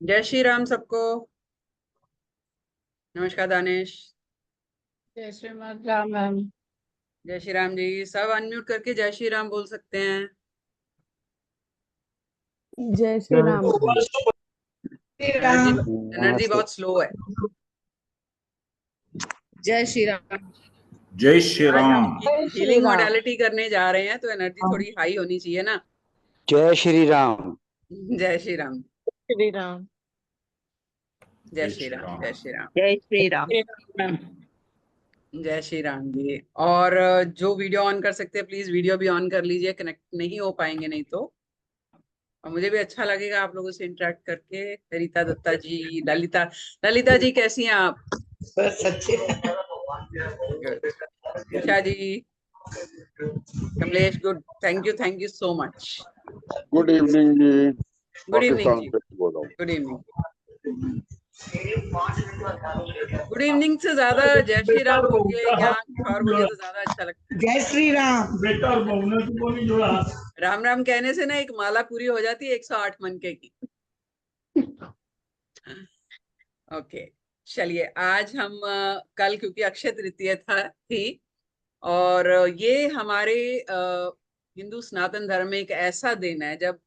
जय श्री राम सबको। नमस्कार दानिश। जय श्रीमद राम मैम। जय श्री राम जी। सब अनम्यूट करके जय श्री राम बोल सकते हैं। जय श्री राम। एनर्जी एनर्जी नमस्ते। बहुत स्लो है। जय श्री राम। जय श्री आज राम। हम हीलिंग मोडालिटी करने जा रहे हैं तो एनर्जी थोड़ी हाई होनी चाहिए ना। जय श्री राम। जय श्री राम। श्री राम। जय श्री राम। जय श्री राम। जय श्री राम। जय श्री राम जी। और जो वीडियो ऑन कर सकते हैं प्लीज वीडियो भी ऑन कर लीजिए। कनेक्ट नहीं हो पाएंगे नहीं तो। और मुझे भी अच्छा लगेगा आप लोगों से इंटरेक्ट करके। रीता दत्ता जी, ललिता ललिता जी कैसी हैं आप? Good. Usha ji, Kamlesh, good. Thank you so much. Good evening जी। Good evening Pakistan ji. से बोल रहा हूँ। Good evening. गुड इवनिंग से ज्यादा जय श्री राम बोलिए या कुछ और बोलिए तो ज्यादा अच्छा लगता है। जय श्री राम। बेटा और बहू ने तो बोली जोड़ा। राम राम कहने से ना एक माला पूरी हो जाती है 108 मनके की। ओके, चलिए आज हम कल क्योंकि अक्षय तृतीया थी और ये हमारे हिंदू सनातन धर्म में एक ऐसा दिन है जब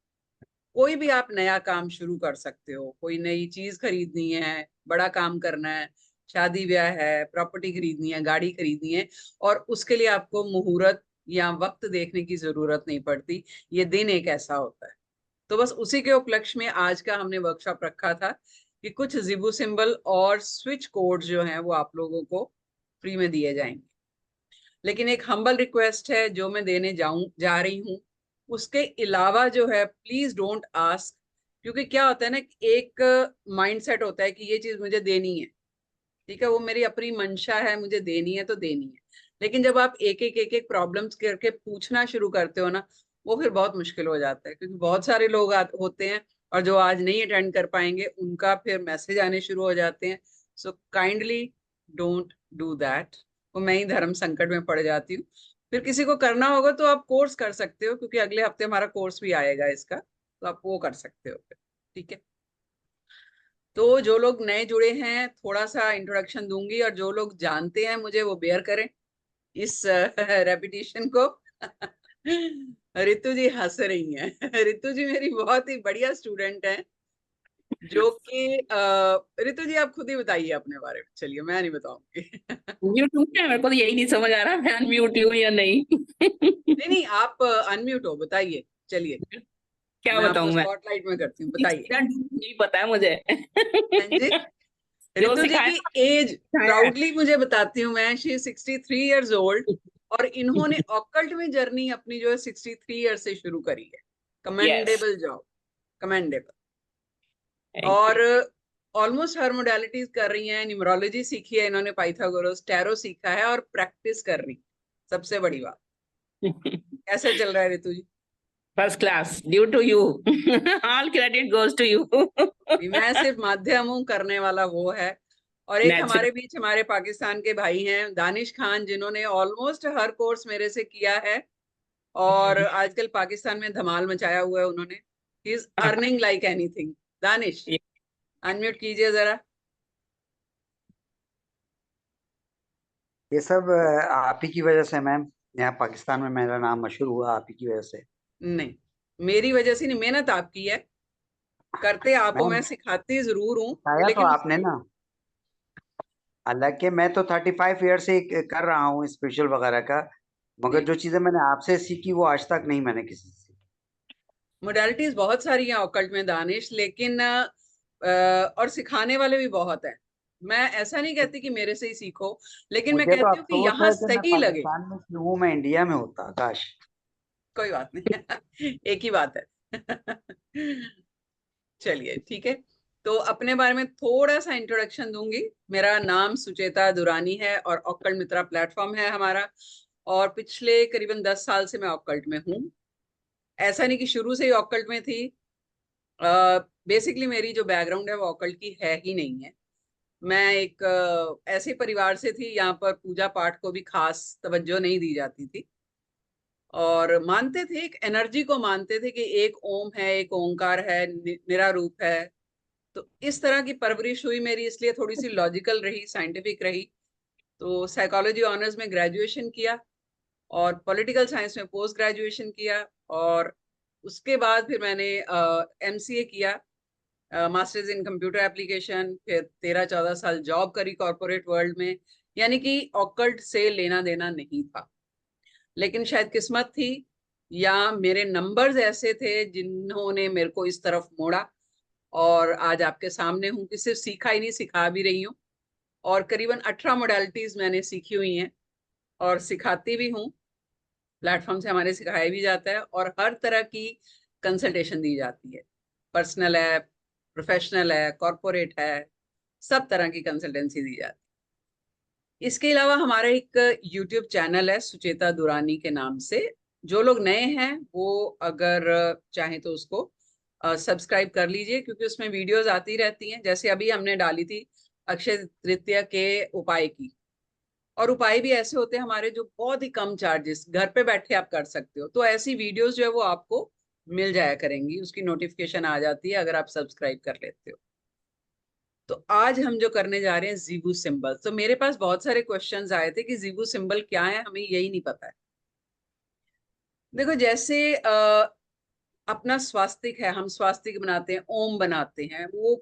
कोई भी आप नया काम शुरू कर सकते हो। कोई नई चीज खरीदनी है, बड़ा काम करना है, शादी ब्याह है, प्रॉपर्टी खरीदनी है, गाड़ी खरीदनी है, और उसके लिए आपको मुहूर्त या वक्त देखने की जरूरत नहीं पड़ती। ये दिन एक ऐसा होता है। तो बस उसी के उपलक्ष्य में आज का हमने वर्कशॉप रखा था कि कुछ जिबू सिंबल और स्विच कोड जो हैं वो आप लोगों को फ्री में दिए जाएंगे। लेकिन एक हम्बल रिक्वेस्ट है जो मैं देने जा रही हूँ। उसके अलावा जो है प्लीज डोंट आस्क, क्योंकि क्या होता है ना, एक माइंडसेट होता है कि ये चीज मुझे देनी है, ठीक है, वो मेरी अपनी मंशा है, मुझे देनी है तो देनी है। लेकिन जब आप एक एक प्रॉब्लम्स करके पूछना शुरू करते हो ना, वो फिर बहुत मुश्किल हो जाता है, क्योंकि बहुत सारे लोग होते हैं और जो आज नहीं अटेंड कर पाएंगे उनका फिर मैसेज आने शुरू हो जाते हैं। So kindly don't do that. वो मैं ही धर्म संकट में पड़ जाती हूँ। फिर किसी को करना होगा तो आप कोर्स कर सकते हो, क्योंकि अगले हफ्ते हमारा कोर्स भी आएगा इसका, तो आप वो कर सकते हो फिर। ठीक है, तो जो लोग नए जुड़े हैं थोड़ा सा इंट्रोडक्शन दूंगी, और जो लोग जानते हैं मुझे वो बेयर करें इस रेपिटेशन को। रितु जी हंस रही हैं। रितु जी मेरी बहुत ही बढ़िया स्टूडेंट हैं, जो कि रितु जी आप खुद ही बताइए अपने बारे में। चलिए, मैं नहीं बताऊंगी। म्यूट हूँ क्या? मेरे को तो यही नहीं समझ आ रहा मैं अनम्यूट हूँ या नहीं। नहीं नहीं, आप अनम्यूट हो, बताइए। चलिए, क्या मैं आपको बताऊं मैं? स्पॉटलाइट में करती हूँ, बताइए। नहीं पता है मुझे। हाँ जी। जो रितु जी सिखाया की एज सिखाया है। प्राउडली मुझे बताती हूँ मैं, शी 63 ईयर्स ओल्ड, और इन्होंने ऑकल्ट में जर्नी अपनी जो है 63 ईयर से शुरू करी है। Yes, commendable job, commendable. Thank और यू। ऑलमोस्ट हर मोडालिटीज कर रही हैं। न्यूमरोलॉजी सीखी है इन्होंने, पाइथागोरस, टैरो सीखा है, और प्रैक्टिस कर रही। सबसे बड़ी बात, कैसे चल रहा है Ritu ji? First class, due to you. All credit goes to you. मैं सिर्फ माध्यम हूँ, करने वाला वो है। और एक नेचुरल। हमारे बीच हमारे पाकिस्तान के भाई हैं दानिश खान, जिन्होंने ऑलमोस्ट हर कोर्स मेरे से किया है, और आजकल पाकिस्तान में धमाल मचाया हुआ है उन्होंने। He is earning like anything. Danish, unmute कीजिए जरा। ये सब आप ही की वजह से मैम, यहाँ पाकिस्तान में मेरा नाम मशहूर हुआ आप ही की वजह से। नहीं, मेरी वजह से नहीं, मेहनत आपकी है। करते आप हो, मैम मैं सिखाती जरूर हूँ, बताया तो लेकिन आपने ना, हालांकि मैं तो 35 ईयर से कर रहा हूँ स्पेशल वगैरह का, मगर जो चीजें मैंने आपसे सीखी वो आज तक नहीं मैंने किसी से सीखी। मोडालिटीज बहुत सारी हैं ऑकल्ट में दानिश, लेकिन और सिखाने वाले भी बहुत हैं। मैं ऐसा नहीं कहती कि मेरे से ही सीखो, लेकिन मैं मुझे तो कहती हूँ कि अफसोस यहाँ है कि मैं सही लगे। पाकिस्तान में क्यों हूँ, मैं इंडिया में होता काश। कोई बात नहीं। एक ही बात है। चलिए ठीक है, तो अपने बारे में थोड़ा सा इंट्रोडक्शन दूंगी। मेरा नाम सुचेता दुरानी है और ऑकल्ट मित्रा प्लेटफॉर्म है हमारा, और पिछले करीबन 10 साल से मैं ऑकल्ट में हूँ। ऐसा नहीं कि शुरू से ही ऑकल्ट में थी। बेसिकली मेरी जो बैकग्राउंड है वो ऑकल्ट की है ही नहीं है। मैं एक ऐसे परिवार से थी यहाँ पर पूजा पाठ को भी खास तवज्जो नहीं दी जाती थी, और मानते थे, एक एनर्जी को मानते थे कि एक ओम है, एक ओंकार है, निरा रूप है, तो इस तरह की परवरिश हुई मेरी, इसलिए थोड़ी सी लॉजिकल रही, साइंटिफिक रही। तो साइकोलॉजी ऑनर्स में ग्रेजुएशन किया और पॉलिटिकल साइंस में पोस्ट ग्रेजुएशन किया, और उसके बाद फिर मैंने MCA किया, मास्टर्स इन कंप्यूटर एप्लीकेशन। फिर 13-14 साल जॉब करी कॉर्पोरेट वर्ल्ड में, यानी कि ऑकल्ट से लेना देना नहीं था। लेकिन शायद किस्मत थी या मेरे नंबर्स ऐसे थे जिन्होंने मेरे को इस तरफ मोड़ा, और आज आपके सामने हूँ कि सिर्फ सीखा ही नहीं, सिखा भी रही हूँ। और करीबन 18 मोडालिटीज मैंने सीखी हुई हैं और सिखाती भी हूँ। प्लेटफॉर्म से हमारे सिखाया भी जाता है और हर तरह की कंसल्टेशन दी जाती है। पर्सनल है, प्रोफेशनल है, कॉर्पोरेट है, सब तरह की कंसल्टेंसी दी जाती है। इसके अलावा हमारा एक यूट्यूब चैनल है सुचेता दुरानी के नाम से। जो लोग नए हैं वो अगर चाहें तो उसको सब्सक्राइब कर लीजिए, क्योंकि उसमें वीडियोस आती रहती हैं। जैसे अभी हमने डाली थी अक्षय तृतीया के उपाय की, और उपाय भी ऐसे होते हैं हमारे जो बहुत ही कम चार्जेस, घर पे बैठे आप कर सकते हो। तो ऐसी वीडियोस जो है वो आपको मिल जाया करेंगी, उसकी नोटिफिकेशन आ जाती है अगर आप सब्सक्राइब कर लेते हो। तो आज हम जो करने जा रहे हैं ज़ीबू सिंबल। तो मेरे पास बहुत सारे क्वेश्चंस आए थे कि ज़ीबू सिंबल क्या है, हमें यही नहीं पता है। देखो, जैसे अपना स्वास्तिक है, हम स्वास्तिक बनाते हैं, ओम बनाते हैं, वो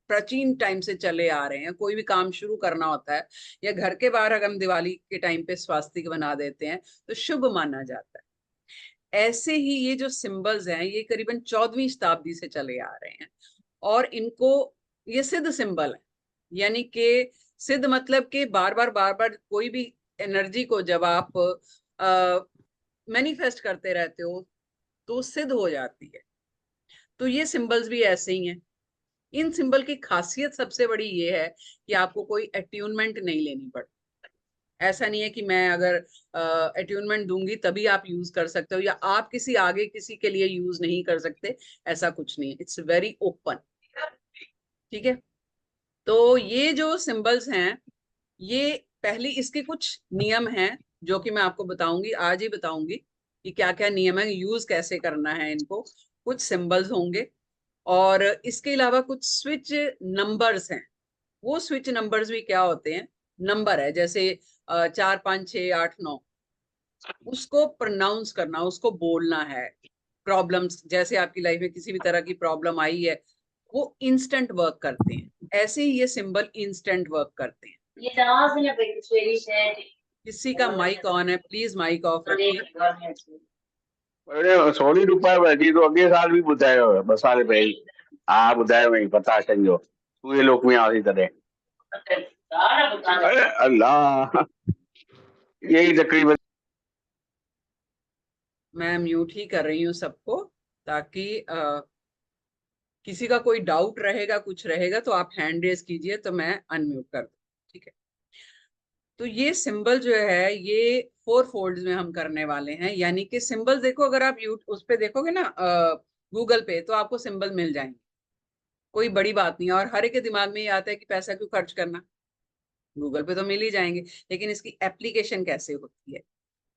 प्राचीन टाइम से चले आ रहे हैं। कोई भी काम शुरू करना होता है या घर के बाहर अगर हम दिवाली के टाइम पे स्वास्तिक बना देते हैं तो शुभ माना जाता है। ऐसे ही ये जो सिंबल्स हैं ये करीबन 14वीं शताब्दी से चले आ रहे हैं, और इनको ये सिद्ध सिंबल है। यानी कि सिद्ध मतलब कि बार बार कोई भी एनर्जी को जब आप मैनिफेस्ट करते रहते हो तो सिद्ध हो जाती है। तो ये सिंबल्स भी ऐसे ही हैं। इन सिंबल की खासियत सबसे बड़ी ये है कि आपको कोई अट्यूनमेंट नहीं लेनी पड़ती। ऐसा नहीं है कि मैं अगर अट्यूनमेंट दूंगी तभी आप यूज कर सकते हो, या आप किसी आगे किसी के लिए यूज नहीं कर सकते, ऐसा कुछ नहीं है। It's very open. ठीक है। तो ये जो सिंबल्स हैं, ये पहली इसके कुछ नियम हैं जो कि मैं आपको बताऊंगी, आज ही बताऊंगी कि क्या क्या नियम है, यूज कैसे करना है इनको। कुछ सिंबल्स होंगे और इसके अलावा कुछ स्विच नंबर्स हैं। वो स्विच नंबर्स भी क्या होते हैं, नंबर है जैसे 4, 5, 6, 8, 9, उसको प्रोनाउंस करना, उसको बोलना है। प्रॉब्लम्स, जैसे आपकी लाइफ में किसी भी तरह की प्रॉब्लम आई है, वो इंस्टेंट वर्क करते हैं। ऐसे ही ये सिंबल इंस्टेंट वर्क करते हैं। किसी का माइक ऑन है, प्लीज माइक ऑफ रखिए। सोनी रुपए बैठी तो अगे साल भी बुधायो बस साल पहले हाँ बुधायो नहीं पता समझो पूरे लोग में आती तरह अरे अल्लाह यही तकरीबन। मैं म्यूट ही कर रही हूँ सबको, ताकि किसी का कोई डाउट रहेगा, कुछ रहेगा तो आप हैंड रेज कीजिए तो मैं अनम्यूट कर दूँ। ठीक है। तो ये सिंबल जो है ये 4 फोल्ड्स में हम करने वाले हैं। यानी कि सिंबल देखो, अगर आप उस पे देखोगे ना गूगल पे, तो आपको सिंबल मिल जाएंगे। कोई बड़ी बात नहीं है। और हर एक के दिमाग में ये आता है कि पैसा क्यों खर्च करना, गूगल पे तो मिल ही जाएंगे। लेकिन इसकी एप्लीकेशन कैसे होती है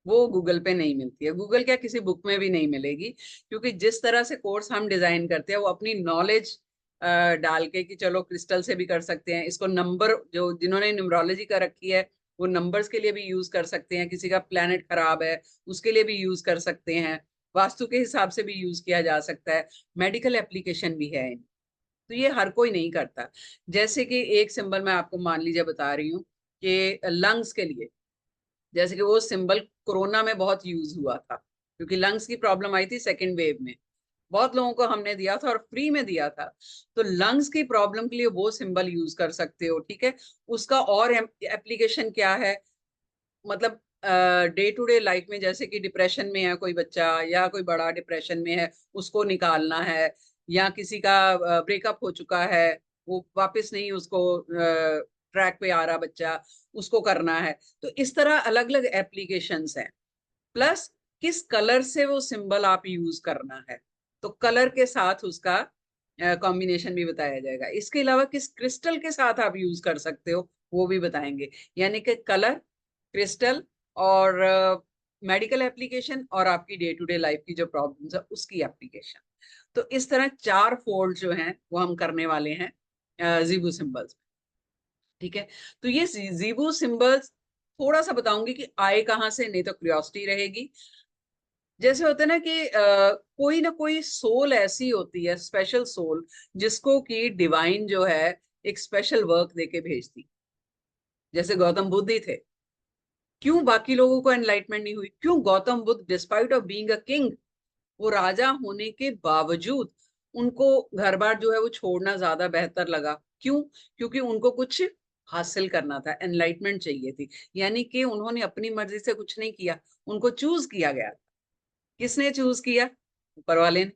वो गूगल पे नहीं मिलती है। गूगल क्या, किसी बुक में भी नहीं मिलेगी, क्योंकि जिस तरह से कोर्स हम डिजाइन करते हैं वो अपनी नॉलेज डाल के कि चलो क्रिस्टल से भी कर सकते हैं इसको। नंबर, जो जिन्होंने न्यूमरोलॉजी कर रखी है वो नंबर्स के लिए भी यूज कर सकते हैं। किसी का प्लेनेट खराब है उसके लिए भी यूज कर सकते हैं। वास्तु के हिसाब से भी यूज किया जा सकता है। मेडिकल एप्लीकेशन भी है। तो ये हर कोई नहीं करता। जैसे कि एक सिंबल मैं आपको मान लीजिए बता रही हूँ कि लंग्स के लिए, जैसे कि वो सिंबल कोरोना में बहुत यूज हुआ था, क्योंकि लंग्स की प्रॉब्लम आई थी सेकेंड वेव में। बहुत लोगों को हमने दिया था और फ्री में दिया था। तो लंग्स की प्रॉब्लम के लिए वो सिंबल यूज कर सकते हो। ठीक है। उसका और एप्लीकेशन क्या है, मतलब डे टू डे लाइफ में, जैसे कि डिप्रेशन में है कोई बच्चा या कोई बड़ा डिप्रेशन में है, उसको निकालना है, या किसी का ब्रेकअप हो चुका है, वो वापस नहीं उसको ट्रैक पे आ रहा बच्चा, उसको करना है। तो इस तरह अलग अलग एप्लीकेशंस हैं। प्लस किस कलर से वो सिंबल आप यूज करना है, तो कलर के साथ उसका कॉम्बिनेशन भी बताया जाएगा। इसके अलावा किस क्रिस्टल के साथ आप यूज कर सकते हो वो भी बताएंगे। यानी कि कलर, क्रिस्टल और मेडिकल एप्लीकेशन, और आपकी डे टू डे लाइफ की जो प्रॉब्लम्स है उसकी एप्लीकेशन। तो इस तरह 4 फोल्ड जो हैं वो हम करने वाले हैं। जीबू सिंबल्स। ठीक है, तो ये जीबू सिंबल्स थोड़ा सा बताऊंगी कि आए कहाँ से, नहीं तो क्यूरियोसिटी रहेगी। जैसे होता है ना कि कोई ना कोई सोल ऐसी होती है, स्पेशल सोल, जिसको कि डिवाइन जो है एक स्पेशल वर्क देके भेजती। जैसे गौतम बुद्ध ही थे, क्यों बाकी लोगों को एनलाइटमेंट नहीं हुई? क्यों Gautam Buddha despite of being a king, वो राजा होने के बावजूद उनको घर बार जो है वो छोड़ना ज्यादा बेहतर लगा? क्यों? क्योंकि उनको कुछ हासिल करना था, एनलाइटमेंट चाहिए थी। यानी कि उन्होंने अपनी मर्जी से कुछ नहीं किया, उनको चूज किया गया। किसने चूज किया? ऊपर वाले ने,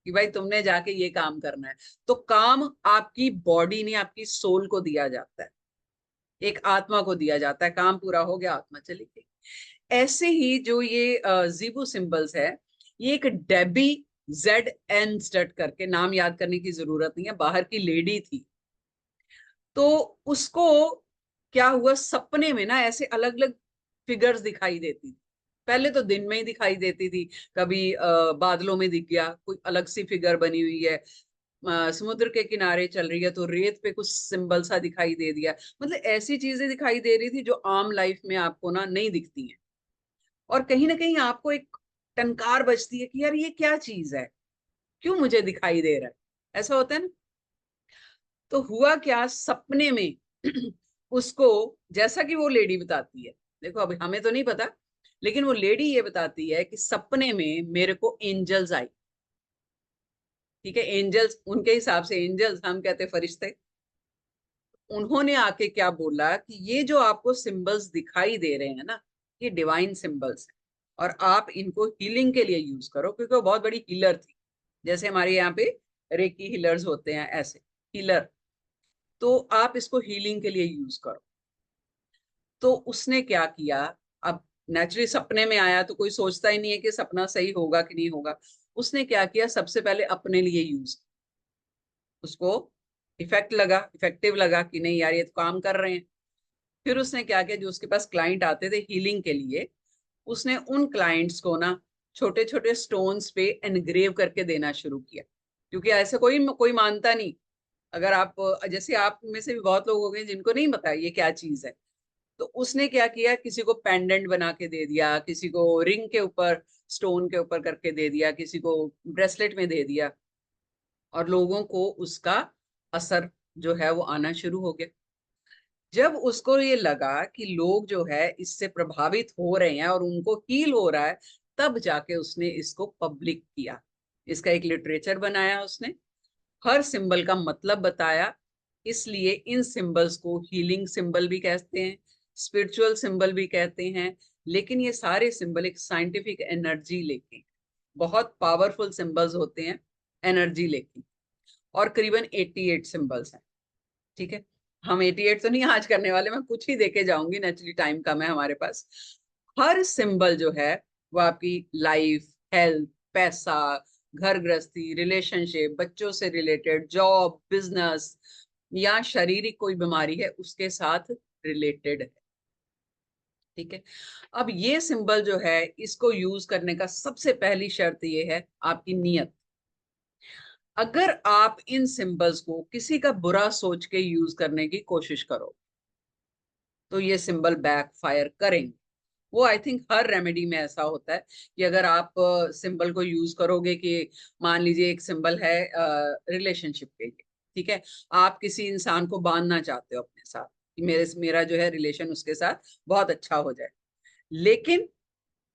कि भाई तुमने जाके ये काम करना है। तो काम आपकी बॉडी ने, आपकी सोल को दिया जाता है, एक आत्मा को दिया जाता है। काम पूरा हो गया, आत्मा चली गई। ऐसे ही जो ये जीबू सिंबल्स है, ये एक डेबी ZN करके, नाम याद करने की जरूरत नहीं है, बाहर की लेडी थी। तो उसको क्या हुआ, सपने में ना ऐसे अलग अलग फिगर्स दिखाई देती थी। पहले तो दिन में ही दिखाई देती थी, कभी बादलों में दिख गया, कोई अलग सी फिगर बनी हुई है, समुद्र के किनारे चल रही है तो रेत पे कुछ सिंबल सा दिखाई दे दिया। मतलब ऐसी चीजें दिखाई दे रही थी जो आम लाइफ में आपको ना नहीं दिखती हैं। और कहीं ना कहीं आपको एक टनकार बजती है कि यार ये क्या चीज है, क्यों मुझे दिखाई दे रहा है? ऐसा होता है ना। तो हुआ क्या, सपने में उसको, जैसा कि वो लेडी बताती है, देखो अभी हमें तो नहीं पता, लेकिन वो लेडी ये बताती है कि सपने में मेरे को एंजल्स आई। ठीक है, एंजल्स, उनके हिसाब से एंजल्स, हम कहते फरिश्ते। उन्होंने आके क्या बोला कि ये जो आपको सिंबल्स दिखाई दे रहे हैं ना, ये डिवाइन सिंबल्स हैं, और आप इनको हीलिंग के लिए यूज करो, क्योंकि वो बहुत बड़ी हीलर थी। जैसे हमारे यहाँ पे रेकी हीलर्स होते हैं, ऐसे हीलर। तो आप इसको हीलिंग के लिए यूज करो। तो उसने क्या किया, अब नेचुरली सपने में आया तो कोई सोचता ही नहीं है कि सपना सही होगा कि नहीं होगा। उसने क्या किया, सबसे पहले अपने लिए यूज, उसको इफेक्टिव लगा कि नहीं यार ये तो काम कर रहे हैं। फिर उसने क्या किया, जो उसके पास क्लाइंट आते थे हीलिंग के लिए, उसने उन क्लाइंट्स को ना छोटे छोटे स्टोन्स पे एनग्रेव करके देना शुरू किया। क्योंकि ऐसे कोई कोई मानता नहीं। अगर आप, जैसे आप में से भी बहुत लोग हो गए जिनको नहीं पता ये क्या चीज है, तो उसने क्या किया, किसी को पेंडेंट बना के दे दिया, किसी को रिंग के ऊपर, स्टोन के ऊपर करके दे दिया, किसी को ब्रेसलेट में दे दिया, और लोगों को उसका असर जो है वो आना शुरू हो गया। जब उसको ये लगा कि लोग जो है इससे प्रभावित हो रहे हैं और उनको हील हो रहा है, तब जाके उसने इसको पब्लिक किया। इसका एक लिटरेचर बनाया उसने, हर सिंबल का मतलब बताया। इसलिए इन सिंबल्स को हीलिंग सिंबल भी कहते हैं, स्पिरिचुअल सिंबल भी कहते हैं। लेकिन ये सारे सिंबल एक साइंटिफिक एनर्जी लेके, बहुत पावरफुल सिंबल्स होते हैं एनर्जी लेके। और करीबन 88 सिंबल्स हैं। ठीक है, हम 88 तो नहीं आज करने वाले, मैं कुछ ही देके जाऊंगी, नेचुरली टाइम कम है हमारे पास। हर सिंबल जो है वो आपकी लाइफ, हेल्थ, पैसा, घर गृहस्थी, रिलेशनशिप, बच्चों से रिलेटेड, जॉब, बिजनेस, या शारीरिक कोई बीमारी है उसके साथ रिलेटेड है। ठीक है, अब ये सिंबल जो है इसको यूज करने का सबसे पहली शर्त ये है आपकी नीयत। अगर आप इन सिंबल्स को किसी का बुरा सोच के यूज करने की कोशिश करो तो ये सिंबल बैक फायर करेंगे। वो आई थिंक हर रेमेडी में ऐसा होता है कि अगर आप सिंबल को यूज करोगे, कि मान लीजिए एक सिंबल है रिलेशनशिप के लिए, ठीक है, आप किसी इंसान को बांधना चाहते हो अपने साथ, कि मेरा जो है रिलेशन उसके साथ बहुत अच्छा हो जाए, लेकिन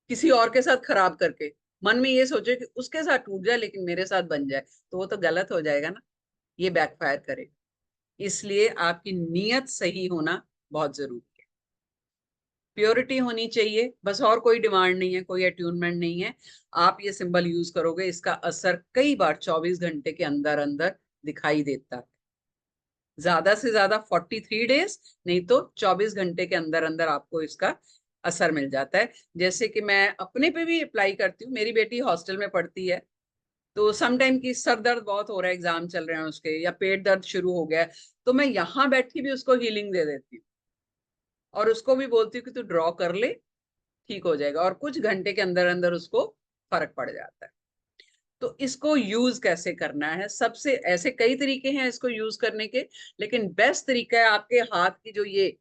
किसी और के साथ खराब करके मन में ये सोचे कि उसके साथ टूट जाए लेकिन मेरे साथ बन जाए, तो वो तो गलत हो जाएगा ना, ये बैकफायर करेगा। इसलिए आपकी नीयत सही होना बहुत जरूरी है, प्योरिटी होनी चाहिए, बस, और कोई डिमांड नहीं है, कोई अट्यूनमेंट नहीं है। आप ये सिंबल यूज करोगे, इसका असर कई बार 24 घंटे के अंदर अंदर दिखाई देता है। ज्यादा से ज्यादा 43 डेज, नहीं तो 24 घंटे के अंदर अंदर आपको इसका असर मिल जाता है। जैसे कि मैं अपने पे भी अप्लाई करती हूँ, मेरी बेटी हॉस्टल में पढ़ती है, तो सम टाइम की सर दर्द बहुत हो रहा है, एग्जाम चल रहे हैं उसके, या पेट दर्द शुरू हो गया है, तो मैं यहाँ बैठी भी उसको हीलिंग दे देती हूँ, और उसको भी बोलती हूँ कि तू ड्रॉ कर ले, ठीक हो जाएगा, और कुछ घंटे के अंदर अंदर उसको फर्क पड़ जाता है। तो इसको यूज कैसे करना है, सबसे ऐसे कई तरीके हैं इसको यूज करने के, लेकिन बेस्ट तरीका है आपके हाथ की जो ये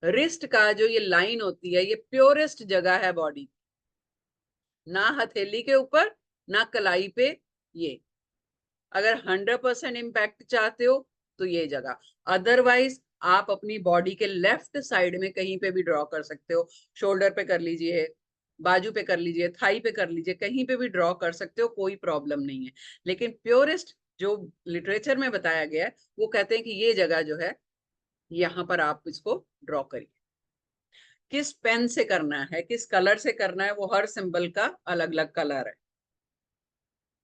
रिस्ट का जो ये लाइन होती है, ये प्योरेस्ट जगह है बॉडी, ना हथेली के ऊपर ना कलाई पे। ये अगर 100% इम्पैक्ट चाहते हो तो ये जगह, अदरवाइज आप अपनी बॉडी के लेफ्ट साइड में कहीं पे भी ड्रॉ कर सकते हो। शोल्डर पे कर लीजिए, बाजू पे कर लीजिए, थाई पे कर लीजिए, कहीं पे भी ड्रॉ कर सकते हो, कोई प्रॉब्लम नहीं है। लेकिन प्योरेस्ट जो लिटरेचर में बताया गया है वो कहते हैं कि ये जगह जो है यहाँ पर आप इसको ड्रॉ करिए। किस पेन से करना है, किस कलर से करना है, वो हर सिंबल का अलग अलग कलर है।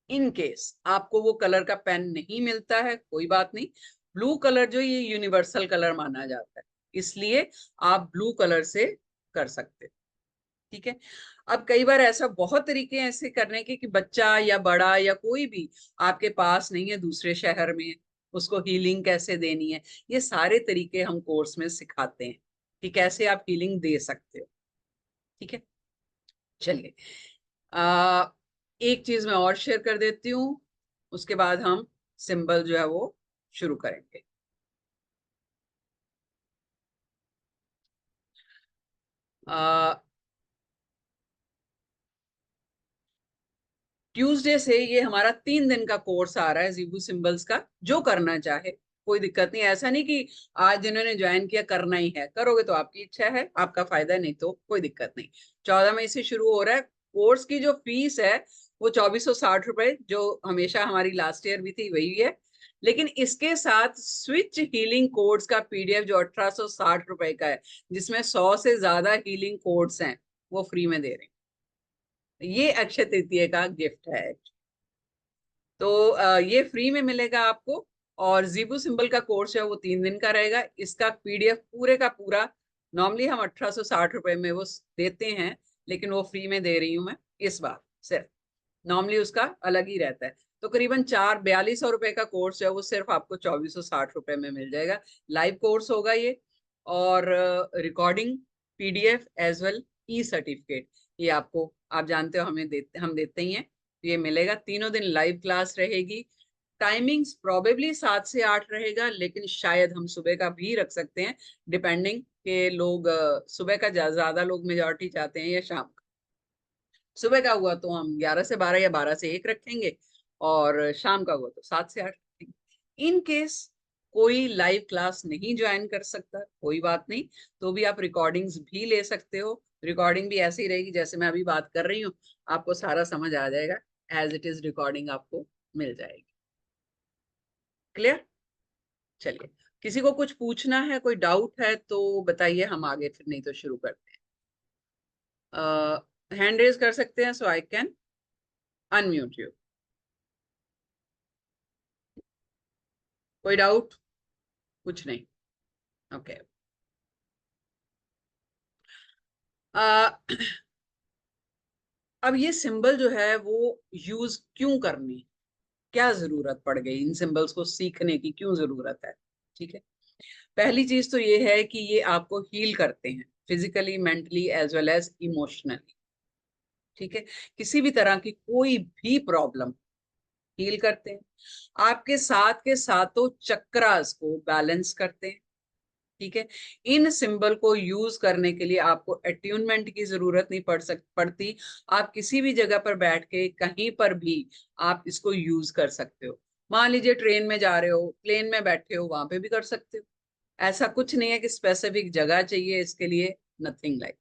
इन केस आपको वो कलर का पेन नहीं मिलता है, कोई बात नहीं, ब्लू कलर जो ये यूनिवर्सल कलर माना जाता है, इसलिए आप ब्लू कलर से कर सकते हो। ठीक है। अब कई बार ऐसा बहुत तरीके हैं ऐसे करने के कि बच्चा या बड़ा या कोई भी आपके पास नहीं है दूसरे शहर में, उसको हीलिंग कैसे देनी है, ये सारे तरीके हम कोर्स में सिखाते हैं कि कैसे आप हीलिंग दे सकते हो। ठीक है, चलिए एक चीज मैं और शेयर कर देती हूँ, उसके बाद हम सिंबल जो है वो शुरू करेंगे। ट्यूसडे से ये हमारा 3 दिन का कोर्स आ रहा है ज़ीबू सिंबल्स का। जो करना चाहे कोई दिक्कत नहीं, ऐसा नहीं कि आज जिन्होंने ज्वाइन किया करना ही है, करोगे तो आपकी इच्छा है, आपका फायदा, नहीं तो कोई दिक्कत नहीं। 14 मई से शुरू हो रहा है। कोर्स की जो फीस है वो 2460 रुपए, जो हमेशा हमारी लास्ट ईयर भी थी वही है, लेकिन इसके साथ स्विच हीलिंग कोड्स का पीडीएफ जो 1860 रुपए का है, जिसमें 100 से ज्यादा हीलिंग कोड्स हैं, वो फ्री में दे रहे हैं। ये अक्षय तृतीया का गिफ्ट है। तो ये फ्री में मिलेगा आपको। और ज़ीबू सिंबल का कोर्स है वो 3 दिन का रहेगा। इसका पीडीएफ पूरे का पूरा, नॉर्मली हम 1860 रुपए में वो देते हैं, लेकिन वो फ्री में दे रही हूँ मैं इस बार सिर्फ। नॉर्मली उसका अलग ही रहता है। तो करीबन 4200 रुपए का कोर्स है वो सिर्फ आपको 2460 रुपए में मिल जाएगा। लाइव कोर्स होगा ये, और रिकॉर्डिंग, पीडीएफ एज वेल ई सर्टिफिकेट, ये आपको, आप जानते हो हम देते ही हैं। ये मिलेगा। तीनों दिन लाइव क्लास रहेगी। टाइमिंग्स प्रोबेबली 7 से 8 रहेगा, लेकिन शायद हम सुबह का भी रख सकते हैं, डिपेंडिंग के लोग सुबह का ज्यादा लोग मेजॉरिटी चाहते हैं या शाम का। सुबह का हुआ तो हम 11 से 12 या 12 से 1 रखेंगे, और शाम का हुआ तो 7 से 8 रखेंगे। इन केस कोई लाइव क्लास नहीं ज्वाइन कर सकता, कोई बात नहीं, तो भी आप रिकॉर्डिंग्स भी ले सकते हो। रिकॉर्डिंग भी ऐसी रहेगी जैसे मैं अभी बात कर रही हूँ, आपको सारा समझ आ जाएगा, एज इट इज रिकॉर्डिंग आपको मिल जाएगी। क्लियर? चलिए, किसी को कुछ पूछना है, कोई डाउट है तो बताइए, हम आगे, फिर नहीं तो शुरू करते हैं। हैंड रेज कर सकते हैं, सो आई कैन अनम्यूट यू। कोई डाउट? कुछ नहीं? ओके। अब ये सिंबल जो है वो यूज क्यों करनी, क्या जरूरत पड़ गई, इन सिंबल्स को सीखने की क्यों जरूरत है? ठीक है, पहली चीज तो ये है कि ये आपको हील करते हैं, physically, mentally as well as emotionally. ठीक है, किसी भी तरह की कोई भी प्रॉब्लम हील करते हैं। आपके साथ के सातों चक्रास को बैलेंस करते हैं। ठीक है, इन सिंबल को यूज करने के लिए आपको अट्यूनमेंट की जरूरत नहीं पड़ती। आप किसी भी जगह पर बैठ के कहीं पर भी आप इसको यूज कर सकते हो। मान लीजिए ट्रेन में जा रहे हो, प्लेन में बैठे हो, वहां पे भी कर सकते हो। ऐसा कुछ नहीं है कि स्पेसिफिक जगह चाहिए इसके लिए, नथिंग लाइक।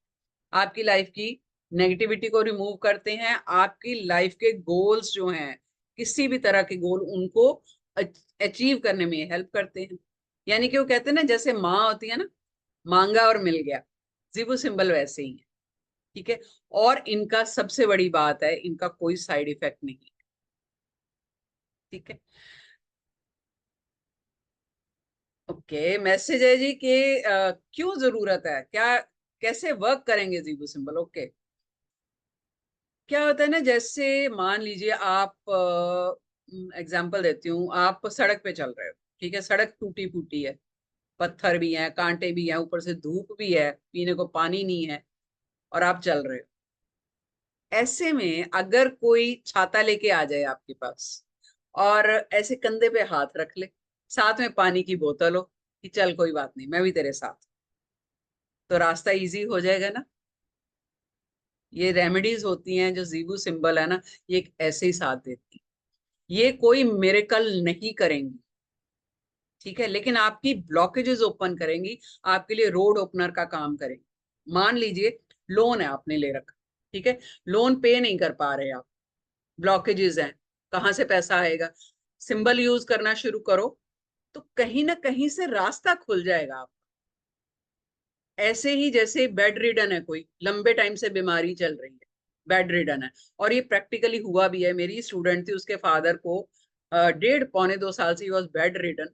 आपकी लाइफ की नेगेटिविटी को रिमूव करते हैं, आपकी लाइफ के गोल्स जो हैं, किसी भी तरह के गोल, उनको अचीव करने में हेल्प करते हैं। यानी कि वो कहते हैं ना, जैसे माँ होती है ना, मांगा और मिल गया, ज़ीबू सिंबल वैसे ही है। ठीक है, और इनका सबसे बड़ी बात है, इनका कोई साइड इफेक्ट नहीं है। ठीक है, ओके। मैसेज है जी कि क्यों जरूरत है, क्या कैसे वर्क करेंगे ज़ीबू सिंबल? ओके, क्या होता है ना, जैसे मान लीजिए आप, एग्जाम्पल देती हूँ, आप सड़क पे चल रहे हो। ठीक है, सड़क टूटी फूटी है, पत्थर भी हैं, कांटे भी हैं, ऊपर से धूप भी है, पीने को पानी नहीं है, और आप चल रहे हो। ऐसे में अगर कोई छाता लेके आ जाए आपके पास और ऐसे कंधे पे हाथ रख ले, साथ में पानी की बोतल हो कि चल कोई बात नहीं मैं भी तेरे साथ, तो रास्ता इजी हो जाएगा ना। ये रेमेडीज होती हैं जो जीबू सिंबल है ना, ये एक ऐसे ही साथ देती है। ये कोई मिरेकल नहीं करेंगी, ठीक है, लेकिन आपकी ब्लॉकेजेस ओपन करेंगी, आपके लिए रोड ओपनर का काम करेंगी। मान लीजिए लोन है आपने ले रखा, ठीक है, लोन पे नहीं कर पा रहे आप, ब्लॉकेजेस हैं, कहाँ से पैसा आएगा, सिंबल यूज करना शुरू करो तो कहीं ना कहीं से रास्ता खुल जाएगा आप। ऐसे ही जैसे बेड रिडन है, कोई लंबे टाइम से बीमारी चल रही है, बेड रिडन है, और ये प्रैक्टिकली हुआ भी है। मेरी स्टूडेंट थी, उसके फादर को 1.5 पौने 2 साल से वॉज बेड रिडन,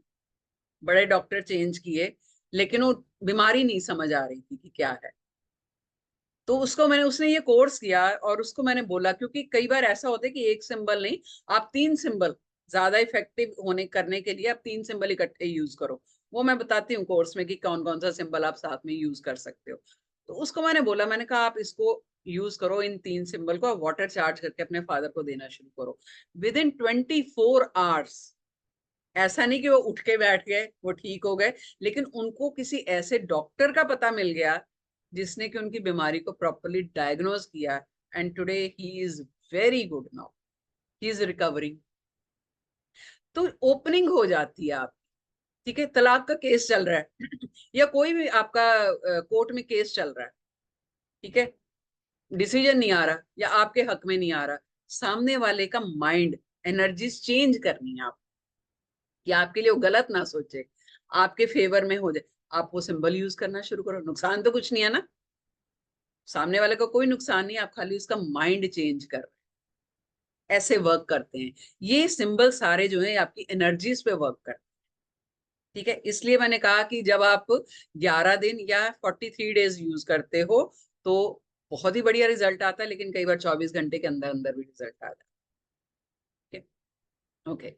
बड़े डॉक्टर चेंज किए, लेकिन वो बीमारी नहीं समझ आ रही थी कि क्या है। तो उसने ये कोर्स किया और उसको मैंने बोला, क्योंकि कई बार ऐसा होता है कि एक सिंबल नहीं, आप 3 सिंबल ज्यादा इफेक्टिव होने करने के लिए आप 3 सिंबल इकट्ठे यूज करो। वो मैं बताती हूँ कोर्स में कि कौन कौन सा सिंबल आप साथ में यूज कर सकते हो। तो उसको मैंने बोला, मैंने कहा आप इसको यूज करो, इन 3 सिंबल को वाटर चार्ज करके अपने फादर को देना शुरू करो। विद इन 24 आवर्स, ऐसा नहीं कि वो उठ के बैठ गए वो ठीक हो गए, लेकिन उनको किसी ऐसे डॉक्टर का पता मिल गया जिसने कि उनकी बीमारी को प्रॉपरली डायग्नोज किया, and today he is very good now, he is recovering. तो ओपनिंग हो जाती है आप, ठीक है, तलाक का केस चल रहा है या कोई भी आपका कोर्ट में केस चल रहा है, ठीक है, डिसीजन नहीं आ रहा या आपके हक में नहीं आ रहा, सामने वाले का माइंड, एनर्जीज चेंज करनी है आप, कि आपके लिए वो गलत ना सोचे, आपके फेवर में हो जाए, आप वो सिंबल यूज करना शुरू करो। नुकसान तो कुछ नहीं है ना, सामने वाले को कोई नुकसान नहीं, आप खाली उसका माइंड चेंज कर रहे हैं। ऐसे वर्क करते हैं ये सिंबल सारे जो है, आपकी एनर्जीज पे वर्क करते हैं, ठीक है। इसलिए मैंने कहा कि जब आप 11 दिन या 43 डेज यूज करते हो तो बहुत ही बढ़िया रिजल्ट आता है, लेकिन कई बार 24 घंटे के अंदर अंदर भी रिजल्ट आता है। ओके,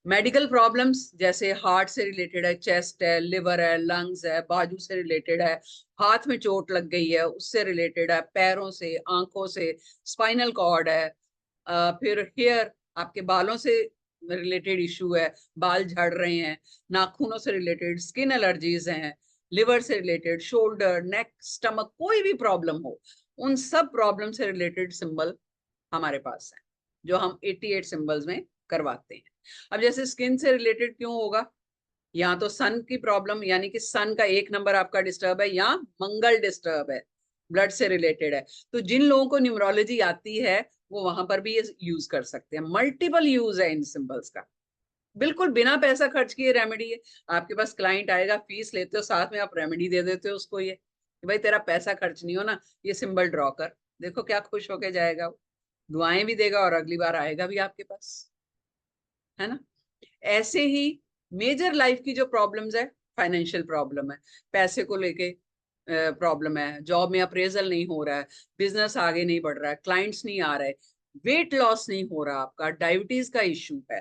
मेडिकल प्रॉब्लम्स जैसे हार्ट से रिलेटेड है, चेस्ट है, लिवर है, लंग्स है, बाजू से रिलेटेड है, हाथ में चोट लग गई है उससे रिलेटेड है, पैरों से, आंखों से, स्पाइनल कॉर्ड है, फिर हेयर, आपके बालों से रिलेटेड इशू है, बाल झड़ रहे हैं, नाखूनों से रिलेटेड, स्किन एलर्जीज हैं, लिवर से रिलेटेड, शोल्डर, नेक, स्टमक, कोई भी प्रॉब्लम हो, उन सब प्रॉब्लम से रिलेटेड सिंबल हमारे पास है, जो हम 88 सिंबल्स में करवाते हैं। अब जैसे स्किन से रिलेटेड क्यों होगा, यहाँ तो सन की प्रॉब्लम, यानी कि सन का 1 नंबर आपका डिस्टर्ब है, या मंगल डिस्टर्ब है, ब्लड से रिलेटेड है, तो जिन लोगों को न्यूमरोलॉजी आती है वो वहां पर भी ये यूज कर सकते हैं। मल्टीपल यूज है इन सिंबल्स का, बिल्कुल बिना पैसा खर्च किए रेमेडी है। आपके पास क्लाइंट आएगा, फीस लेते हो, साथ में आप रेमेडी दे देते हो उसको, ये कि भाई तेरा पैसा खर्च नहीं हो ना, ये सिंबल ड्रॉ कर, देखो क्या खुश होके जाएगा वो, दुआएं भी देगा और अगली बार आएगा भी आपके पास, है ना। ऐसे ही मेजर लाइफ की जो प्रॉब्लम्स है, फाइनेंशियल प्रॉब्लम है, पैसे को लेके प्रॉब्लम है, जॉब में अप्रेजल नहीं हो रहा है, बिजनेस आगे नहीं बढ़ रहा है, क्लाइंट्स नहीं आ रहे, वेट लॉस नहीं हो रहा आपका, डायबिटीज का इश्यू है,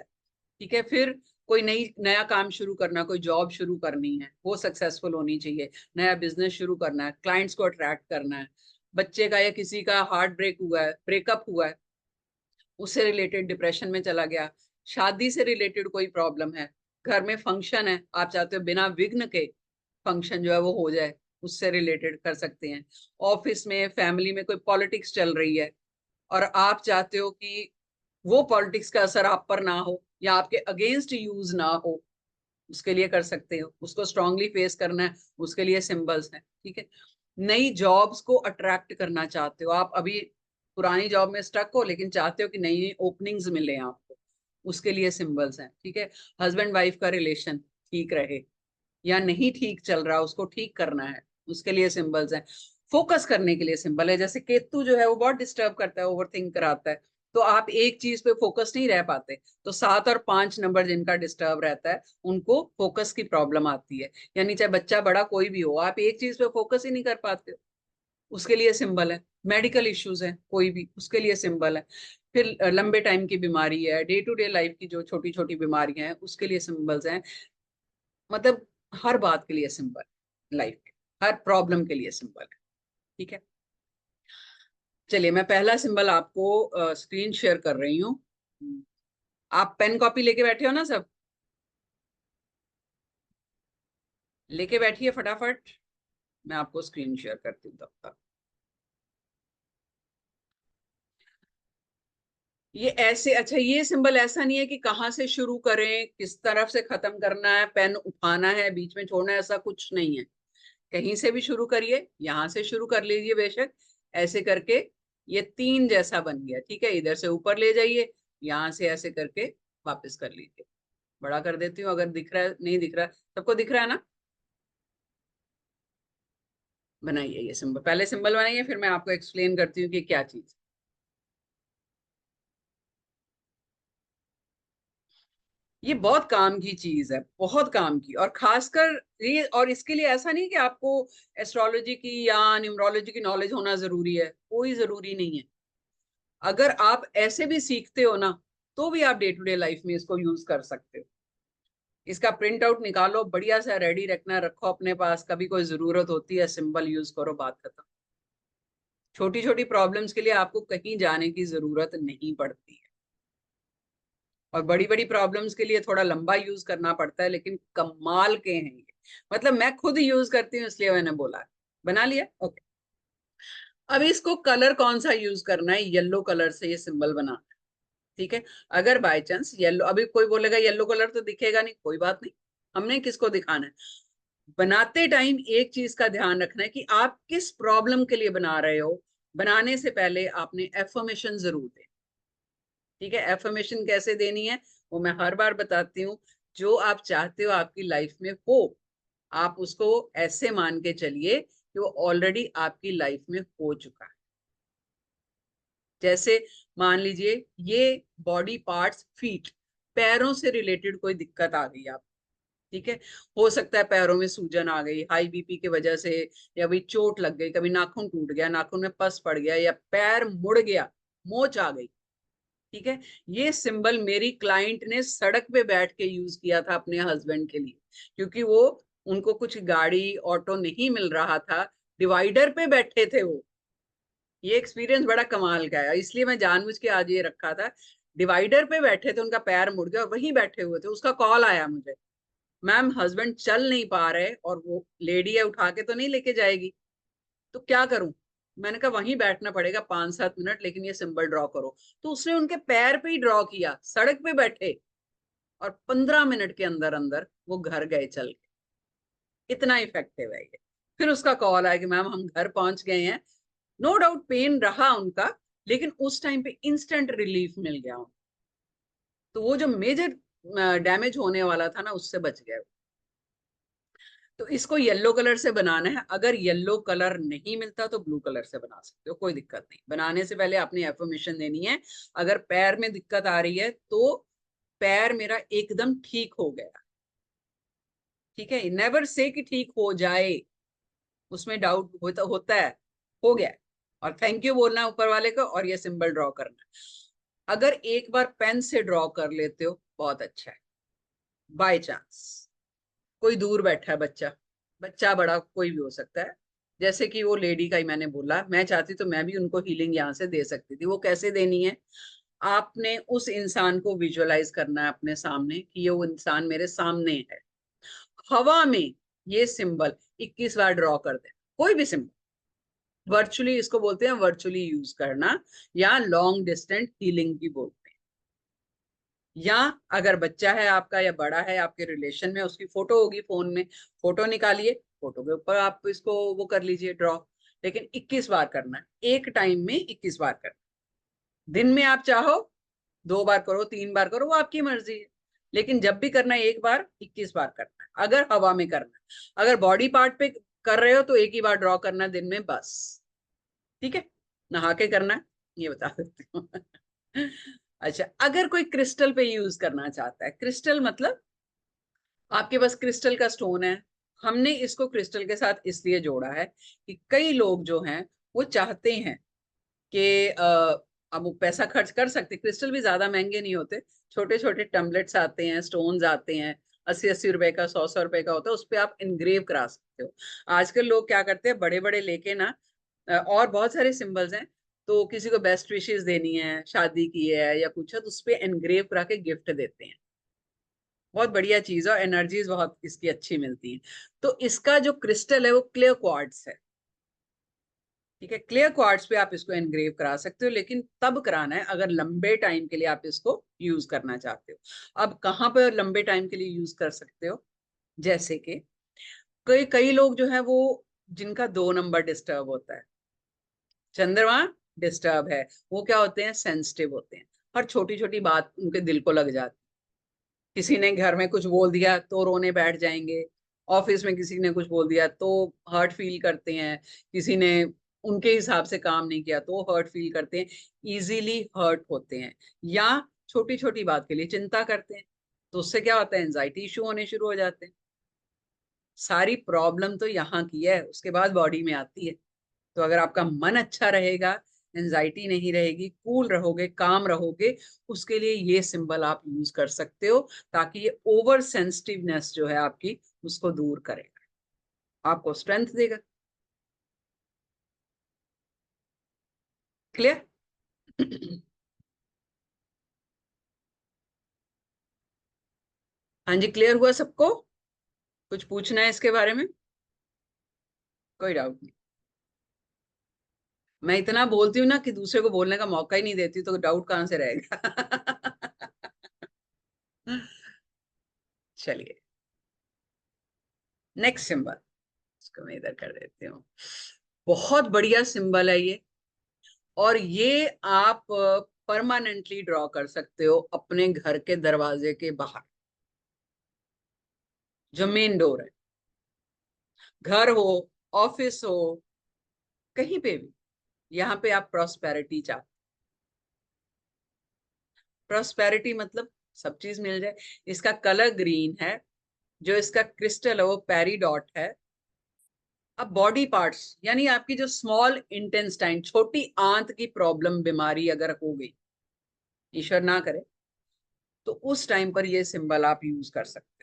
ठीक है, फिर कोई नया काम शुरू करना, कोई जॉब शुरू करनी है, वो सक्सेसफुल होनी चाहिए, नया बिजनेस शुरू करना है, क्लाइंट्स को अट्रैक्ट करना है, बच्चे का या किसी का हार्ट ब्रेक हुआ है, ब्रेकअप हुआ है, उससे रिलेटेड डिप्रेशन में चला गया, शादी से रिलेटेड कोई प्रॉब्लम है, घर में फंक्शन है, आप चाहते हो बिना विघ्न के फंक्शन जो है वो हो जाए, उससे रिलेटेड कर सकते हैं। ऑफिस में, फैमिली में कोई पॉलिटिक्स चल रही है और आप चाहते हो कि वो पॉलिटिक्स का असर आप पर ना हो या आपके अगेंस्ट यूज ना हो, उसके लिए कर सकते हो। उसको स्ट्रांगली फेस करना है, उसके लिए सिंबल्स हैं, ठीक है। नई जॉब्स को अट्रैक्ट करना चाहते हो आप, अभी पुरानी जॉब में स्टक हो लेकिन चाहते हो कि नई ओपनिंग्स मिले आपको, उसके लिए सिंबल्स हैं, ठीक है। हस्बैंड वाइफ का रिलेशन ठीक रहे या नहीं ठीक चल रहा, उसको ठीक करना है, उसके लिए सिंबल्स हैं। फोकस करने के लिए सिंबल है, जैसे केतु जो है वो बहुत डिस्टर्ब करता है, ओवर थिंक कराता है, तो आप एक चीज पे फोकस नहीं रह पाते, तो 7 और 5 नंबर जिनका डिस्टर्ब रहता है उनको फोकस की प्रॉब्लम आती है, यानी चाहे बच्चा बड़ा कोई भी हो, आप एक चीज पे फोकस ही नहीं कर पाते हो, उसके लिए सिंबल है। मेडिकल इश्यूज है कोई भी, उसके लिए सिंबल है। फिर लंबे टाइम की बीमारी है, डे टू डे लाइफ की जो छोटी छोटी बीमारियां हैं उसके लिए सिंबल्स हैं, मतलब हर बात के लिए सिंबल, लाइफ के हर प्रॉब्लम के लिए सिंबल है, ठीक है। चलिए मैं पहला सिंबल आपको स्क्रीन शेयर कर रही हूँ। आप पेन कॉपी लेके बैठे हो ना सब? लेके बैठिए फटाफट, मैं आपको स्क्रीन शेयर करती हूँ तब तक। ये ऐसे, अच्छा ये सिंबल ऐसा नहीं है कि कहाँ से शुरू करें, किस तरफ से खत्म करना है, पेन उठाना है, बीच में छोड़ना है, ऐसा कुछ नहीं है। कहीं से भी शुरू करिए, यहाँ से शुरू कर लीजिए बेशक, ऐसे करके ये 3 जैसा बन गया। ठीक है, इधर से ऊपर ले जाइए, यहाँ से ऐसे करके वापस कर लीजिए। बड़ा कर देती हूँ, अगर दिख रहा है, नहीं दिख रहा है, सबको दिख रहा है ना? बनाइए ये सिंबल, पहले सिंबल बनाइए, फिर मैं आपको एक्सप्लेन करती हूँ कि क्या चीज। ये बहुत काम की चीज है, बहुत काम की, और खासकर ये, और इसके लिए ऐसा नहीं कि आपको एस्ट्रोलॉजी की या न्यूमरोलॉजी की नॉलेज होना जरूरी है, कोई जरूरी नहीं है। अगर आप ऐसे भी सीखते हो ना, तो भी आप डे टू डे लाइफ में इसको यूज कर सकते हो। इसका प्रिंट आउट निकालो, बढ़िया सा रेडी रखना, रखो अपने पास, कभी कोई जरूरत होती है सिंबल यूज करो, बात खत्म। छोटी छोटी प्रॉब्लम्स के लिए आपको कहीं जाने की जरूरत नहीं पड़ती है, और बड़ी बड़ी प्रॉब्लम्स के लिए थोड़ा लंबा यूज करना पड़ता है, लेकिन कमाल के हैं ये। मतलब मैं खुद यूज करती हूँ, इसलिए मैंने बोला। बना लिया, ओके। अब इसको कलर कौन सा यूज करना है? येलो कलर से ये सिंबल बनाना है। ठीक है, अगर बाय चांस येलो, अभी कोई बोलेगा येलो कलर तो दिखेगा नहीं, कोई बात नहीं, हमने किसको दिखाना है? बनाते टाइम एक चीज का ध्यान रखना है कि आप किस प्रॉब्लम के लिए बना रहे हो। बनाने से पहले आपने एफर्मेशन जरूर दें। ठीक है, एफर्मेशन कैसे देनी है वो मैं हर बार बताती हूँ। जो आप चाहते हो आपकी लाइफ में हो, आप उसको ऐसे मान के चलिए कि वो ऑलरेडी आपकी लाइफ में हो चुका है। जैसे मान लीजिए ये बॉडी पार्ट्स, फीट, पैरों से रिलेटेड कोई दिक्कत आ गई आप, ठीक है, हो सकता है पैरों में सूजन आ गई हाई बीपी की वजह से, या भाई चोट लग गई, कभी नाखून टूट गया, नाखून में पस पड़ गया, या पैर मुड़ गया, मोच आ गई। ठीक है, ये सिंबल मेरी क्लाइंट ने सड़क पे बैठ के यूज किया था अपने हस्बैंड के लिए, क्योंकि वो, उनको कुछ गाड़ी ऑटो नहीं मिल रहा था, डिवाइडर पे बैठे थे वो। ये एक्सपीरियंस बड़ा कमाल का है, इसलिए मैं जानबूझ के आज ये रखा था। डिवाइडर पे बैठे थे, उनका पैर मुड़ गया और वहीं बैठे हुए थे, उसका कॉल आया मुझे, मैम हस्बैंड चल नहीं पा रहे और वो लेडी है, उठा के तो नहीं लेके जाएगी, तो क्या करूं? मैंने कहा वहीं बैठना पड़ेगा 5-7 मिनट, लेकिन ये सिंबल ड्रॉ करो। तो उसने उनके पैर पे ही ड्रॉ किया, सड़क पे बैठे, और 15 मिनट के अंदर अंदर वो घर गए चल के। इतना इफेक्टिव है ये। फिर उसका कॉल आया कि मैम हम घर पहुंच गए हैं। नो डाउट पेन रहा उनका, लेकिन उस टाइम पे इंस्टेंट रिलीफ मिल गया उनको। तो वो जो मेजर डैमेज होने वाला था ना, उससे बच गए। तो इसको येलो कलर से बनाना है। अगर येलो कलर नहीं मिलता तो ब्लू कलर से बना सकते हो, कोई दिक्कत नहीं। बनाने से पहले आपने एफर्मेशन देनी है। अगर पैर में दिक्कत आ रही है तो पैर मेरा एकदम ठीक हो गया, ठीक है, नेवर से कि ठीक हो जाए, उसमें डाउट होता है, हो गया, और थैंक यू बोलना ऊपर वाले को, और ये सिंबल ड्रॉ करना। अगर एक बार पेन से ड्रॉ कर लेते हो बहुत अच्छा है। बाय चांस कोई दूर बैठा है, बच्चा, बच्चा बड़ा कोई भी हो सकता है, जैसे कि वो लेडी का ही मैंने बोला, मैं चाहती तो मैं भी उनको हीलिंग यहाँ से दे सकती थी। वो कैसे देनी है? आपने उस इंसान को विजुअलाइज करना है अपने सामने कि ये वो इंसान मेरे सामने है। हवा में ये सिंबल 21 बार ड्रॉ कर दे, कोई भी सिंबल। वर्चुअली इसको बोलते हैं, वर्चुअली यूज करना, या लॉन्ग डिस्टेंस हीलिंग भी बोलते हैं। या अगर बच्चा है आपका या बड़ा है आपके रिलेशन में, उसकी फोटो होगी फोन में, फोटो निकालिए, फोटो के ऊपर आप इसको वो कर लीजिए ड्रॉ। लेकिन 21 बार करना है, एक टाइम में 21 बार करना। दिन में आप चाहो 2 बार करो, 3 बार करो, वो आपकी मर्जी है, लेकिन जब भी करना है एक बार 21 बार करना है। अगर हवा में करना है, अगर बॉडी पार्ट पे कर रहे हो तो एक ही बार ड्रॉ करना है दिन में बस। ठीक है, नहा के करना है, ये बता देती हूँ। अच्छा, अगर कोई क्रिस्टल पे यूज करना चाहता है, क्रिस्टल मतलब आपके पास क्रिस्टल का स्टोन है, हमने इसको क्रिस्टल के साथ इसलिए जोड़ा है कि कई लोग जो हैं वो चाहते हैं कि अब वो पैसा खर्च कर सकते, क्रिस्टल भी ज्यादा महंगे नहीं होते, छोटे छोटे टम्बलेट्स आते हैं, स्टोन्स आते हैं, 80-80 रुपए का, 100-100 रुपए का होता है, उस पर आप इनग्रेव करा सकते हो। आजकल लोग क्या करते हैं, बड़े बड़े लेके ना, और बहुत सारे सिंबल्स हैं, तो किसी को बेस्ट विशेस देनी है, शादी की है या कुछ है, तो उस पे एनग्रेव करा के गिफ्ट देते हैं। बहुत बढ़िया चीज है और एनर्जीज बहुत इसकी अच्छी मिलती है। तो इसका जो क्रिस्टल है वो क्लियर क्वार्ट्ज है, ठीक है। क्लियर क्वार्ट्ज पे आप इसको एनग्रेव करा सकते हो, लेकिन तब कराना है अगर लंबे टाइम के लिए आप इसको यूज करना चाहते हो। अब कहाँ पर लंबे टाइम के लिए यूज कर सकते हो, जैसे कि कई कई लोग जो है वो जिनका 2 नंबर डिस्टर्ब होता है, चंद्रमा डिस्टर्ब है, वो क्या होते हैं, सेंसिटिव होते हैं। हर छोटी छोटी बात उनके दिल को लग जाती, किसी ने घर में कुछ बोल दिया तो रोने बैठ जाएंगे, ऑफिस में किसी ने कुछ बोल दिया तो हर्ट फील करते हैं, किसी ने उनके हिसाब से काम नहीं किया तो हर्ट फील करते हैं, इजीली हर्ट होते हैं, या छोटी छोटी बात के लिए चिंता करते हैं, तो उससे क्या होता है, एंजाइटी इशू होने शुरू हो जाते हैं। सारी प्रॉब्लम तो यहाँ की है, उसके बाद बॉडी में आती है। तो अगर आपका मन अच्छा रहेगा, एंजाइटी नहीं रहेगी, कूल रहोगे, काम रहोगे, उसके लिए ये सिंबल आप यूज कर सकते हो, ताकि ये ओवर सेंसिटिवनेस जो है आपकी उसको दूर करेगा, आपको स्ट्रेंथ देगा। क्लियर? हाँ जी, क्लियर हुआ सबको? कुछ पूछना है इसके बारे में? कोई डाउट नहीं? मैं इतना बोलती हूँ ना कि दूसरे को बोलने का मौका ही नहीं देती, तो डाउट कहाँ से रहेगा? चलिए, नेक्स्ट सिंबल, इसको मैं इधर कर देती हूँ। बहुत बढ़िया सिंबल है ये, और ये आप परमानेंटली ड्रॉ कर सकते हो अपने घर के दरवाजे के बाहर, जो मेन डोर है, घर हो, ऑफिस हो, कहीं पे भी, यहाँ पे आप प्रॉस्पेरिटी चाहते, प्रॉस्पेरिटी मतलब सब चीज मिल जाए। इसका कलर ग्रीन है, जो इसका क्रिस्टल है वो पेरीडॉट है। अब बॉडी पार्ट्स, यानी आपकी जो स्मॉल इंटेस्टाइन, छोटी आंत की प्रॉब्लम, बीमारी अगर हो गई, ईश्वर ना करे, तो उस टाइम पर ये सिंबल आप यूज कर सकते हो।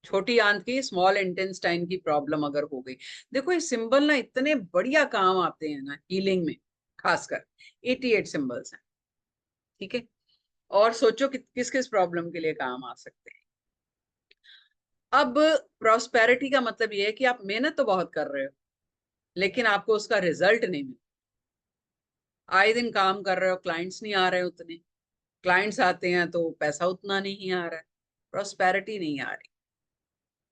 छोटी आंत की, स्मॉल इंटेस्टाइन की प्रॉब्लम अगर हो गई, देखो ये सिंबल ना इतने बढ़िया काम आते हैं ना हीलिंग में, खासकर 88 सिंबल्स हैं, ठीक है। और सोचो कि किस किस प्रॉब्लम के लिए काम आ सकते हैं। अब प्रॉस्पेरिटी का मतलब ये है कि आप मेहनत तो बहुत कर रहे हो, लेकिन आपको उसका रिजल्ट नहीं मिल, आए दिन काम कर रहे हो, क्लाइंट्स नहीं आ रहे उतने, क्लाइंट्स आते हैं तो पैसा उतना नहीं आ रहा है, प्रॉस्पेरिटी नहीं आ रही।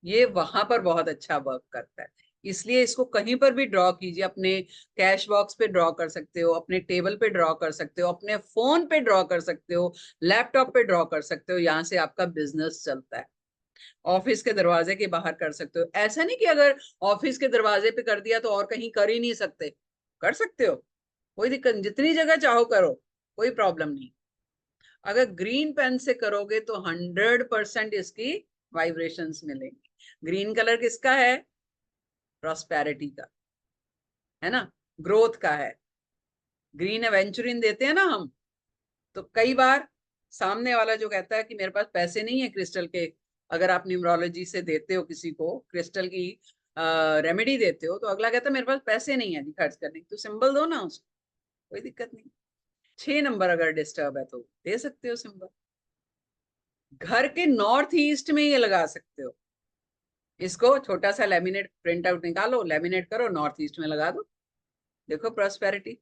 ये वहां पर बहुत अच्छा वर्क करता है, इसलिए इसको कहीं पर भी ड्रॉ कीजिए। अपने कैश बॉक्स पे ड्रॉ कर सकते हो, अपने टेबल पे ड्रॉ कर सकते हो, अपने फोन पे ड्रॉ कर सकते हो, लैपटॉप पे ड्रॉ कर सकते हो, यहाँ से आपका बिजनेस चलता है। ऑफिस के दरवाजे के बाहर कर सकते हो, ऐसा नहीं कि अगर ऑफिस के दरवाजे पे कर दिया तो और कहीं कर ही नहीं सकते, कर सकते हो, कोई दिक्कत नहीं, जितनी जगह चाहो करो, कोई प्रॉब्लम नहीं। अगर ग्रीन पेन से करोगे तो 100% इसकी वाइब्रेशंस मिलेंगी। ग्रीन कलर किसका है, प्रॉस्पेरिटी का है ना, ग्रोथ का है। ग्रीन एवेंचुरिन देते हैं ना हम, तो कई बार सामने वाला जो कहता है कि मेरे पास पैसे नहीं है क्रिस्टल के, अगर आप न्यूमरोलॉजी से देते हो किसी को क्रिस्टल की रेमेडी देते हो, तो अगला कहता है मेरे पास पैसे नहीं है जी खर्च करने की, तो सिंबल दो ना उसको, कोई दिक्कत नहीं। 6 नंबर अगर डिस्टर्ब है तो दे सकते हो सिंबल। घर के नॉर्थ ईस्ट में ये लगा सकते हो, इसको छोटा सा लेमिनेट प्रिंट आउट निकालो, लेमिनेट करो, नॉर्थ ईस्ट में लगा दो, देखो प्रॉस्पेरिटी।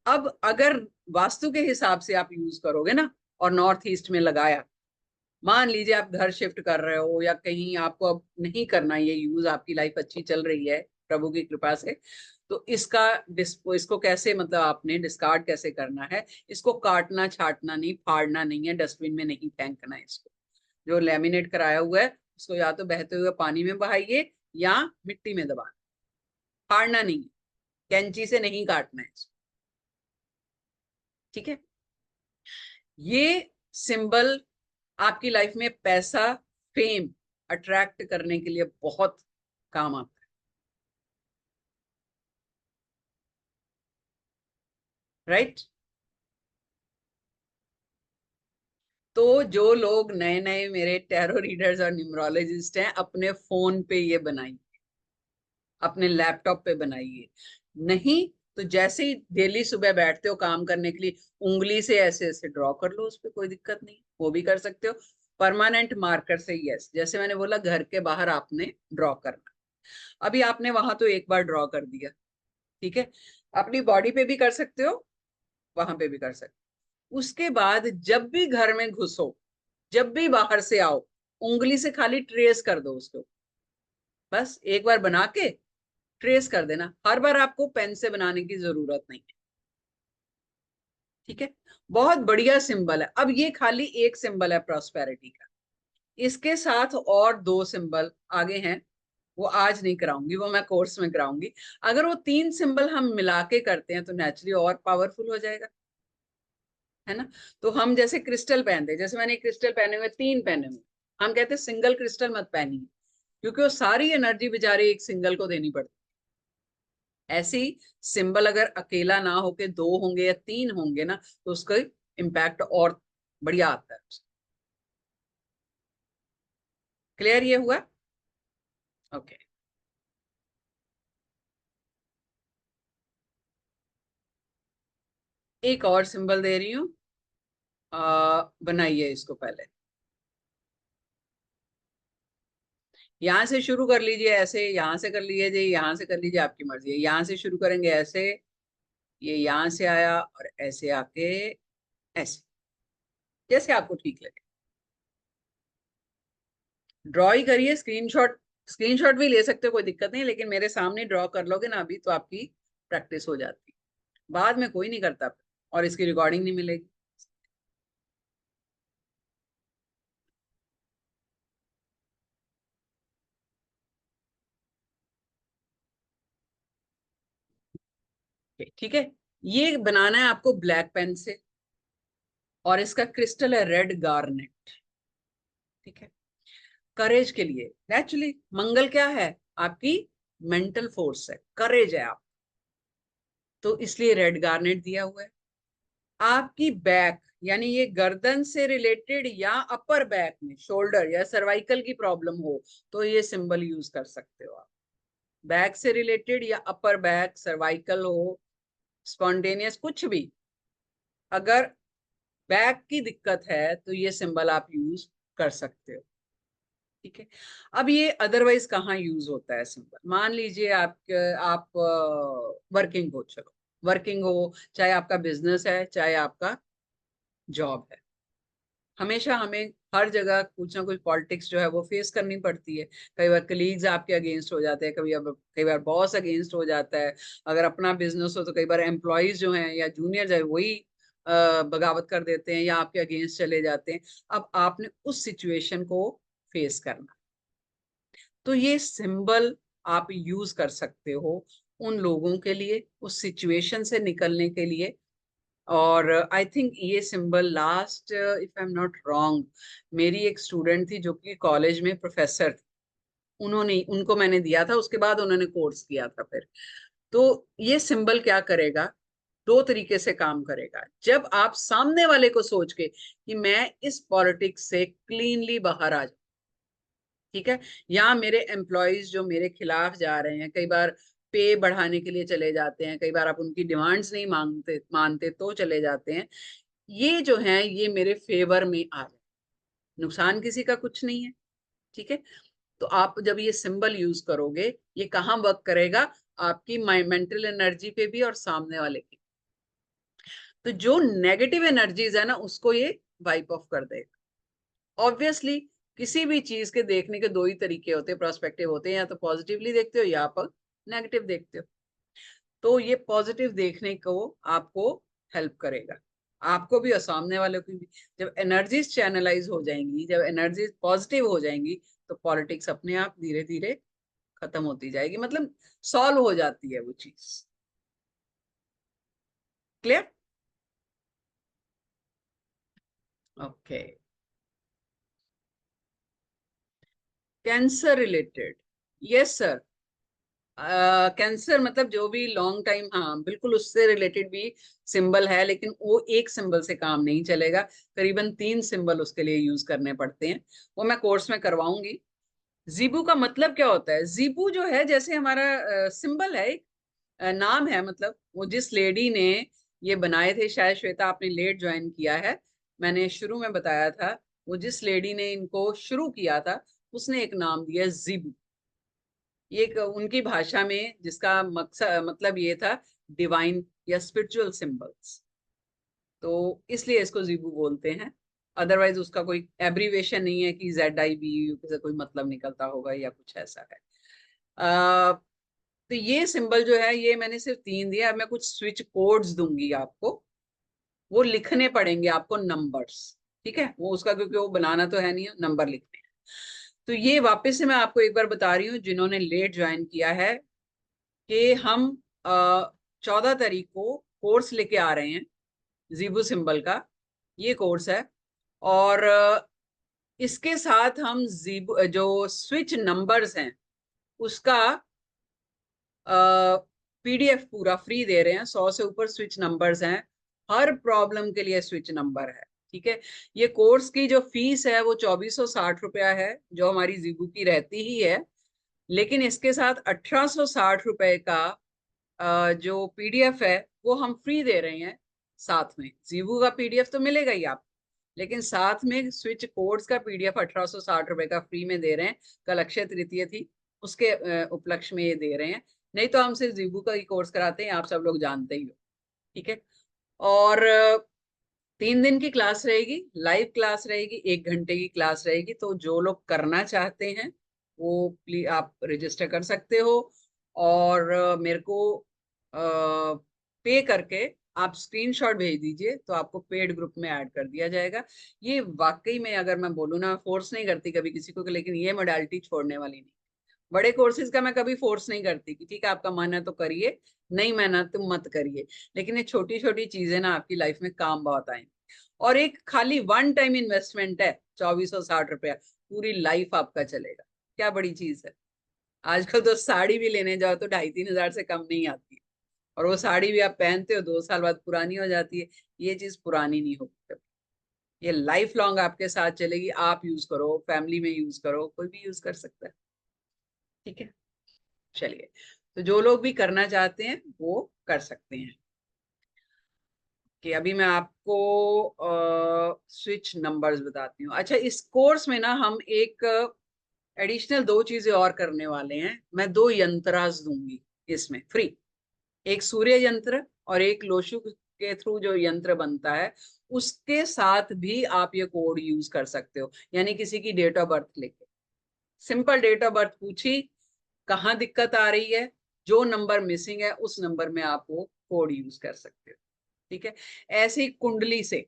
अब अगर वास्तु के हिसाब से आप यूज करोगे ना, और नॉर्थ ईस्ट में लगाया, मान लीजिए आप घर शिफ्ट कर रहे हो या कहीं आपको अब नहीं करना ये यूज, आपकी लाइफ अच्छी चल रही है प्रभु की कृपा से, तो इसको कैसे, मतलब आपने डिस्कार्ड कैसे करना है, इसको काटना छाटना नहीं, फाड़ना नहीं है, डस्टबिन में नहीं फेंकना है इसको। जो लेमिनेट कराया हुआ है उसको या तो बहते हुए पानी में बहाइए या मिट्टी में दबाना, फाड़ना नहीं है, कैंची से नहीं काटना है इसको, ठीक है। ये सिंबल आपकी लाइफ में पैसा, फेम अट्रैक्ट करने के लिए बहुत काम आता है, राइट। तो जो लोग नए नए मेरे टैरो रीडर्स और न्यूमरोलॉजिस्ट हैं, अपने फोन पे ये बनाइए, अपने लैपटॉप पे बनाइए। नहीं तो जैसे ही डेली सुबह बैठते हो काम करने के लिए, उंगली से ऐसे ऐसे ड्रॉ कर लो, उस पर कोई दिक्कत नहीं, वो भी कर सकते हो। परमानेंट मार्कर से, यस, जैसे मैंने बोला घर के बाहर आपने ड्रॉ करना। अभी आपने वहां तो एक बार ड्रॉ कर दिया, ठीक है, अपनी बॉडी पे भी कर सकते हो, वहां पे भी कर सकते हो। उसके बाद जब भी घर में घुसो, जब भी बाहर से आओ, उंगली से खाली ट्रेस कर दो उसको, बस एक बार बना के ट्रेस कर देना। हर बार आपको पेन से बनाने की जरूरत नहीं है, ठीक है। बहुत बढ़िया सिंबल है। अब ये खाली एक सिंबल है प्रॉस्पेरिटी का, इसके साथ और 2 सिंबल आगे हैं, वो आज नहीं कराऊंगी, वो मैं कोर्स में कराऊंगी। अगर वो 3 सिंबल हम मिला के करते हैं तो नेचुरली और पावरफुल हो जाएगा, है ना। तो हम जैसे क्रिस्टल पहनते हैं, जैसे मैंने क्रिस्टल पहने हुए 3 पहने हुए, हम कहते हैं सिंगल क्रिस्टल मत पहनिए, क्योंकि वो सारी एनर्जी बेचारे एक सिंगल को देनी पड़ती है। ऐसे ही सिंबल अगर अकेला ना होके 2 होंगे या 3 होंगे ना, तो उसका इम्पैक्ट और बढ़िया आता है। क्लियर ये हुआ? ओके। एक और सिंबल दे रही हूं, बनाइए इसको पहले। यहां से शुरू कर लीजिए, ऐसे यहां से कर लीजिए, यहां से कर लीजिए, आपकी मर्जी है। यहां से शुरू करेंगे ऐसे, ये यहां से आया और ऐसे आके ऐसे, जैसे आपको ठीक लगे ड्रॉ ही करिए। स्क्रीनशॉट भी ले सकते हो, कोई दिक्कत नहीं, लेकिन मेरे सामने ड्रॉ कर लोगे ना अभी तो आपकी प्रैक्टिस हो जाती है। बाद में कोई नहीं करता और इसकी रिकॉर्डिंग नहीं मिलेगी। ठीक है, ये बनाना है आपको ब्लैक पेन से, और इसका क्रिस्टल है रेड गार्नेट, ठीक है। करेज के लिए, नेचुरली मंगल क्या है, आपकी मेंटल फोर्स है, करेज है आप, तो इसलिए रेड गार्नेट दिया हुआ है। आपकी बैक, यानी ये गर्दन से रिलेटेड या अपर बैक में शोल्डर या सर्वाइकल की प्रॉब्लम हो तो ये सिंबल यूज कर सकते हो आप। बैक से रिलेटेड या अपर बैक, सर्वाइकल हो, स्पॉन्टेनियस कुछ भी, अगर बैक की दिक्कत है तो ये सिंबल आप यूज कर सकते हो, ठीक है। अब ये अदरवाइज कहाँ यूज होता है सिंबल? मान लीजिए आप वर्किंग हो, चलो वर्किंग हो, चाहे आपका बिजनेस है चाहे आपका जॉब है, हमेशा हमें हर जगह कुछ ना कुछ पॉलिटिक्स जो है वो फेस करनी पड़ती है। कई बार कलीग्स आपके अगेंस्ट हो जाते हैं, कई बार बॉस अगेंस्ट हो जाता है। अगर अपना बिजनेस हो तो कई बार एम्प्लॉयज जो हैं या जूनियर जो है वही बगावत कर देते हैं या आपके अगेंस्ट चले जाते हैं। अब आपने उस सिचुएशन को फेस करना, तो ये सिंबल आप यूज कर सकते हो उन लोगों के लिए, उस सिचुएशन से निकलने के लिए। और आई थिंक ये symbol last, if I am not wrong, मेरी एक स्टूडेंट थी जो कि कॉलेज में प्रोफेसर थी, उनको मैंने दिया था, उसके बाद उन्होंने कोर्स किया था फिर। तो ये सिंबल क्या करेगा, 2 तरीके से काम करेगा। जब आप सामने वाले को सोच के कि मैं इस पॉलिटिक्स से क्लीनली बाहर आ जाऊं, ठीक है, या मेरे एम्प्लॉयज जो मेरे खिलाफ जा रहे हैं, कई बार पे बढ़ाने के लिए चले जाते हैं, कई बार आप उनकी डिमांड्स नहीं मानते तो चले जाते हैं, ये जो है ये मेरे फेवर में आ जाए, नुकसान किसी का कुछ नहीं है, ठीक है। तो आप जब ये सिंबल यूज करोगे, ये कहाँ वर्क करेगा, आपकी मेंटल एनर्जी पे भी और सामने वाले की। तो जो नेगेटिव एनर्जीज है ना उसको ये वाइप ऑफ कर देगा। ऑब्वियसली किसी भी चीज के देखने के 2 ही तरीके होते हैं, प्रोस्पेक्टिव होते हैं, या तो पॉजिटिवली देखते हो या आप नेगेटिव देखते हो। तो ये पॉजिटिव देखने को आपको हेल्प करेगा, आपको भी और सामने वाले को भी। जब एनर्जीज चैनलाइज हो जाएंगी, जब एनर्जीज पॉजिटिव हो जाएंगी, तो पॉलिटिक्स अपने आप धीरे धीरे खत्म होती जाएगी, मतलब सॉल्व हो जाती है वो चीज। Clear? Okay. Cancer related, yes sir, cancer मतलब जो भी लॉन्ग टाइम, हाँ बिल्कुल उससे रिलेटेड भी सिंबल है, लेकिन वो एक सिंबल से काम नहीं चलेगा, करीबन 3 सिंबल उसके लिए यूज करने पड़ते हैं, वो मैं कोर्स में करवाऊंगी। जीबू का मतलब क्या होता है? जीबू जो है जैसे हमारा सिंबल है, एक नाम है, मतलब वो जिस लेडी ने ये बनाए थे, शायद श्वेता आपने लेट ज्वाइन किया है, मैंने शुरू में बताया था, वो जिस लेडी ने इनको शुरू किया था उसने एक नाम दिया जीबू। ये एक उनकी भाषा में जिसका मकसद मतलब ये था डिवाइन या स्पिरिचुअल सिंबल्स, तो इसलिए इसको जीबू बोलते हैं। अदरवाइज उसका कोई एब्रीवेशन नहीं है कि ZIBU से कोई मतलब निकलता होगा या कुछ ऐसा है। तो ये सिंबल जो है ये मैंने सिर्फ 3 दिया। अब मैं कुछ स्विच कोड्स दूंगी आपको, वो लिखने पड़ेंगे आपको, नंबर्स, ठीक है? वो उसका क्योंकि वो बनाना तो है नहीं, नंबर लिखने हैं। तो ये वापस से मैं आपको एक बार बता रही हूँ जिन्होंने लेट ज्वाइन किया है, कि हम 14 तारीख को कोर्स लेके आ रहे हैं जीबू सिंबल का, ये कोर्स है। और इसके साथ हम जीबू जो स्विच नंबर्स हैं उसका PDF पूरा फ्री दे रहे हैं। 100 से ऊपर स्विच नंबर्स हैं, हर प्रॉब्लम के लिए स्विच नंबर है, ठीक है? ये कोर्स की जो फीस है वो 2460 रुपया है, जो हमारी जीबू की रहती ही है, लेकिन इसके साथ 1860 रुपए का जो PDF है वो हम फ्री दे रहे हैं। साथ में जीबू का PDF तो मिलेगा ही आपको, लेकिन साथ में स्विच कोड्स का PDF 1860 रुपए का फ्री में दे रहे हैं। कल अक्षय तृतीया थी, उसके उपलक्ष्य में ये दे रहे हैं। नहीं तो हम सिर्फ जीबू का ही कोर्स कराते हैं, आप सब लोग जानते ही हो, ठीक है? और 3 दिन की क्लास रहेगी, लाइव क्लास रहेगी, 1 घंटे की क्लास रहेगी। तो जो लोग करना चाहते हैं वो प्लीज आप रजिस्टर कर सकते हो, और मेरे को पे करके आप स्क्रीनशॉट भेज दीजिए, तो आपको पेड ग्रुप में ऐड कर दिया जाएगा। ये वाकई में अगर मैं बोलूँ ना, फोर्स नहीं करती कभी किसी को, लेकिन ये मोडालिटी छोड़ने वाली नहीं। बड़े कोर्सेज का मैं कभी फोर्स नहीं करती कि ठीक है आपका मन है तो करिए, नहीं मन है तो मत करिए, लेकिन ये छोटी छोटी चीजें ना आपकी लाइफ में काम बहुत आएंगी। और एक खाली 1 टाइम इन्वेस्टमेंट है, 2460 रुपया, पूरी लाइफ आपका चलेगा। क्या बड़ी चीज है। आजकल तो साड़ी भी लेने जाओ तो 2500-3000 से कम नहीं आती है, और वो साड़ी भी आप पहनते हो 2 साल बाद पुरानी हो जाती है। ये चीज पुरानी नहीं होती, ये लाइफ लॉन्ग आपके साथ चलेगी। आप यूज करो, फैमिली में यूज करो, कोई भी यूज कर सकता है, ठीक है? चलिए, तो जो लोग भी करना चाहते हैं वो कर सकते हैं। कि अभी मैं आपको स्विच नंबर्स बताती हूँ। अच्छा, इस कोर्स में ना हम एक एडिशनल 2 चीजें और करने वाले हैं। मैं 2 यंत्रास दूंगी इसमें फ्री, एक सूर्य यंत्र और एक लोशु के थ्रू जो यंत्र बनता है उसके साथ भी आप ये कोड यूज कर सकते हो। यानी किसी की डेट ऑफ बर्थ लेके सिंपल डेट ऑफ बर्थ पूछी, कहाँ दिक्कत आ रही है, जो नंबर मिसिंग है उस नंबर में आप वो कोड यूज कर सकते हो, ठीक है? ऐसे ही कुंडली से,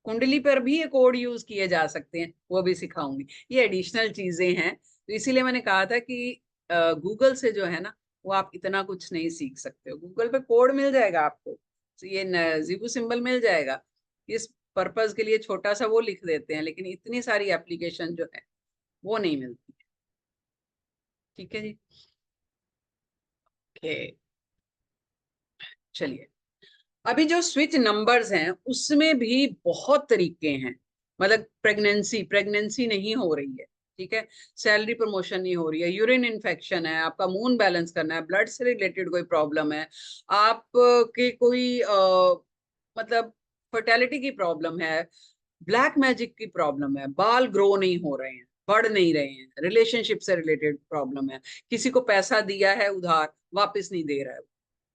कुंडली पर भी ये कोड यूज किए जा सकते हैं, वो भी सिखाऊंगी। ये एडिशनल चीजें हैं, तो इसीलिए मैंने कहा था कि गूगल से जो है ना वो आप इतना कुछ नहीं सीख सकते हो। गूगल पे कोड मिल जाएगा आपको, तो ये जीबू सिंबल मिल जाएगा। इस पर्पज के लिए छोटा सा वो लिख देते हैं, लेकिन इतनी सारी एप्लीकेशन जो है वो नहीं मिलती, ठीक है जी? ओके, चलिए, अभी जो स्विच नंबर्स हैं उसमें भी बहुत तरीके हैं। मतलब प्रेगनेंसी प्रेगनेंसी नहीं हो रही है, ठीक है? सैलरी प्रमोशन नहीं हो रही है, यूरिन इन्फेक्शन है, आपका मून बैलेंस करना है, ब्लड से रिलेटेड कोई प्रॉब्लम है, आप के कोई मतलब फर्टेलिटी की प्रॉब्लम है, ब्लैक मैजिक की प्रॉब्लम है, बाल ग्रो नहीं हो रहे हैं, बढ़ नहीं रहे हैं, रिलेशनशिप से रिलेटेड प्रॉब्लम है, किसी को पैसा दिया है उधार वापस नहीं दे रहा है,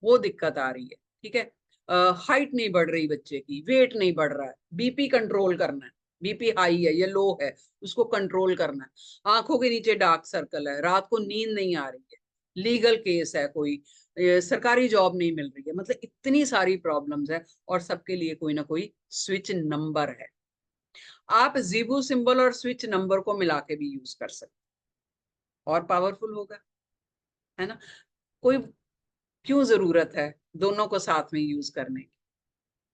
वो दिक्कत आ रही है, ठीक है? हाइट नहीं बढ़ रही बच्चे की, वेट नहीं बढ़ रहा है, बीपी कंट्रोल करना है, बीपी हाई है या लो है उसको कंट्रोल करना है, आंखों के नीचे डार्क सर्कल है, रात को नींद नहीं आ रही है, लीगल केस है कोई, सरकारी जॉब नहीं मिल रही है, मतलब इतनी सारी प्रॉब्लम्स है, और सबके लिए कोई ना कोई स्विच नंबर है। आप जीबू सिंबल और स्विच नंबर को मिला के भी यूज कर सकते, और पावरफुल होगा, है ना? कोई क्यों जरूरत है दोनों को साथ में यूज करने की?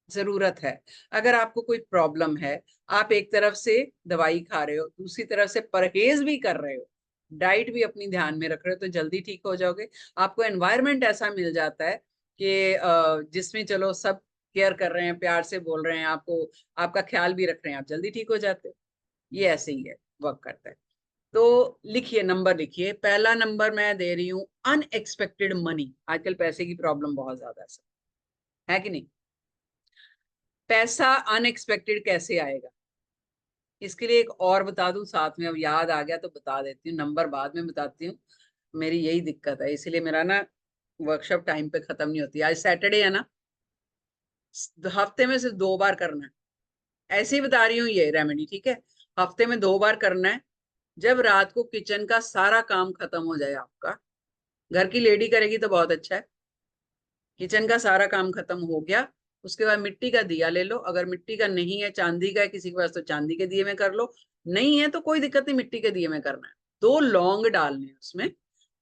जरूरत है। अगर आपको कोई प्रॉब्लम है, आप एक तरफ से दवाई खा रहे हो, दूसरी तरफ से परहेज भी कर रहे हो, डाइट भी अपनी ध्यान में रख रहे हो, तो जल्दी ठीक हो जाओगे। आपको एनवायरनमेंट ऐसा मिल जाता है कि जिसमें चलो सब केयर कर रहे हैं, प्यार से बोल रहे हैं आपको, आपका ख्याल भी रख रहे हैं, आप जल्दी ठीक हो जाते हो। ये ऐसे ही है, वर्क करता है। तो लिखिए, नंबर लिखिए। पहला नंबर मैं दे रही हूं अनएक्सपेक्टेड मनी। आजकल पैसे की प्रॉब्लम बहुत ज्यादा है कि नहीं? पैसा अनएक्सपेक्टेड कैसे आएगा, इसके लिए एक और बता दूं साथ में, अब याद आ गया तो बता देती हूँ, नंबर बाद में बताती हूँ। मेरी यही दिक्कत है, इसीलिए मेरा ना वर्कशॉप टाइम पे खत्म नहीं होती। आज सैटरडे है ना, हफ्ते में सिर्फ 2 बार करना है। ऐसे ही बता रही हूँ ये रेमेडी, ठीक है? हफ्ते में 2 बार करना है। जब रात को किचन का सारा काम खत्म हो जाए आपका, घर की लेडी करेगी तो बहुत अच्छा है। किचन का सारा काम खत्म हो गया, उसके बाद मिट्टी का दिया ले लो। अगर मिट्टी का नहीं है, चांदी का है किसी के पास, तो चांदी के दिए में कर लो। नहीं है तो कोई दिक्कत नहीं, मिट्टी के दिए में करना है। 2 लौंग डालने हैं उसमें।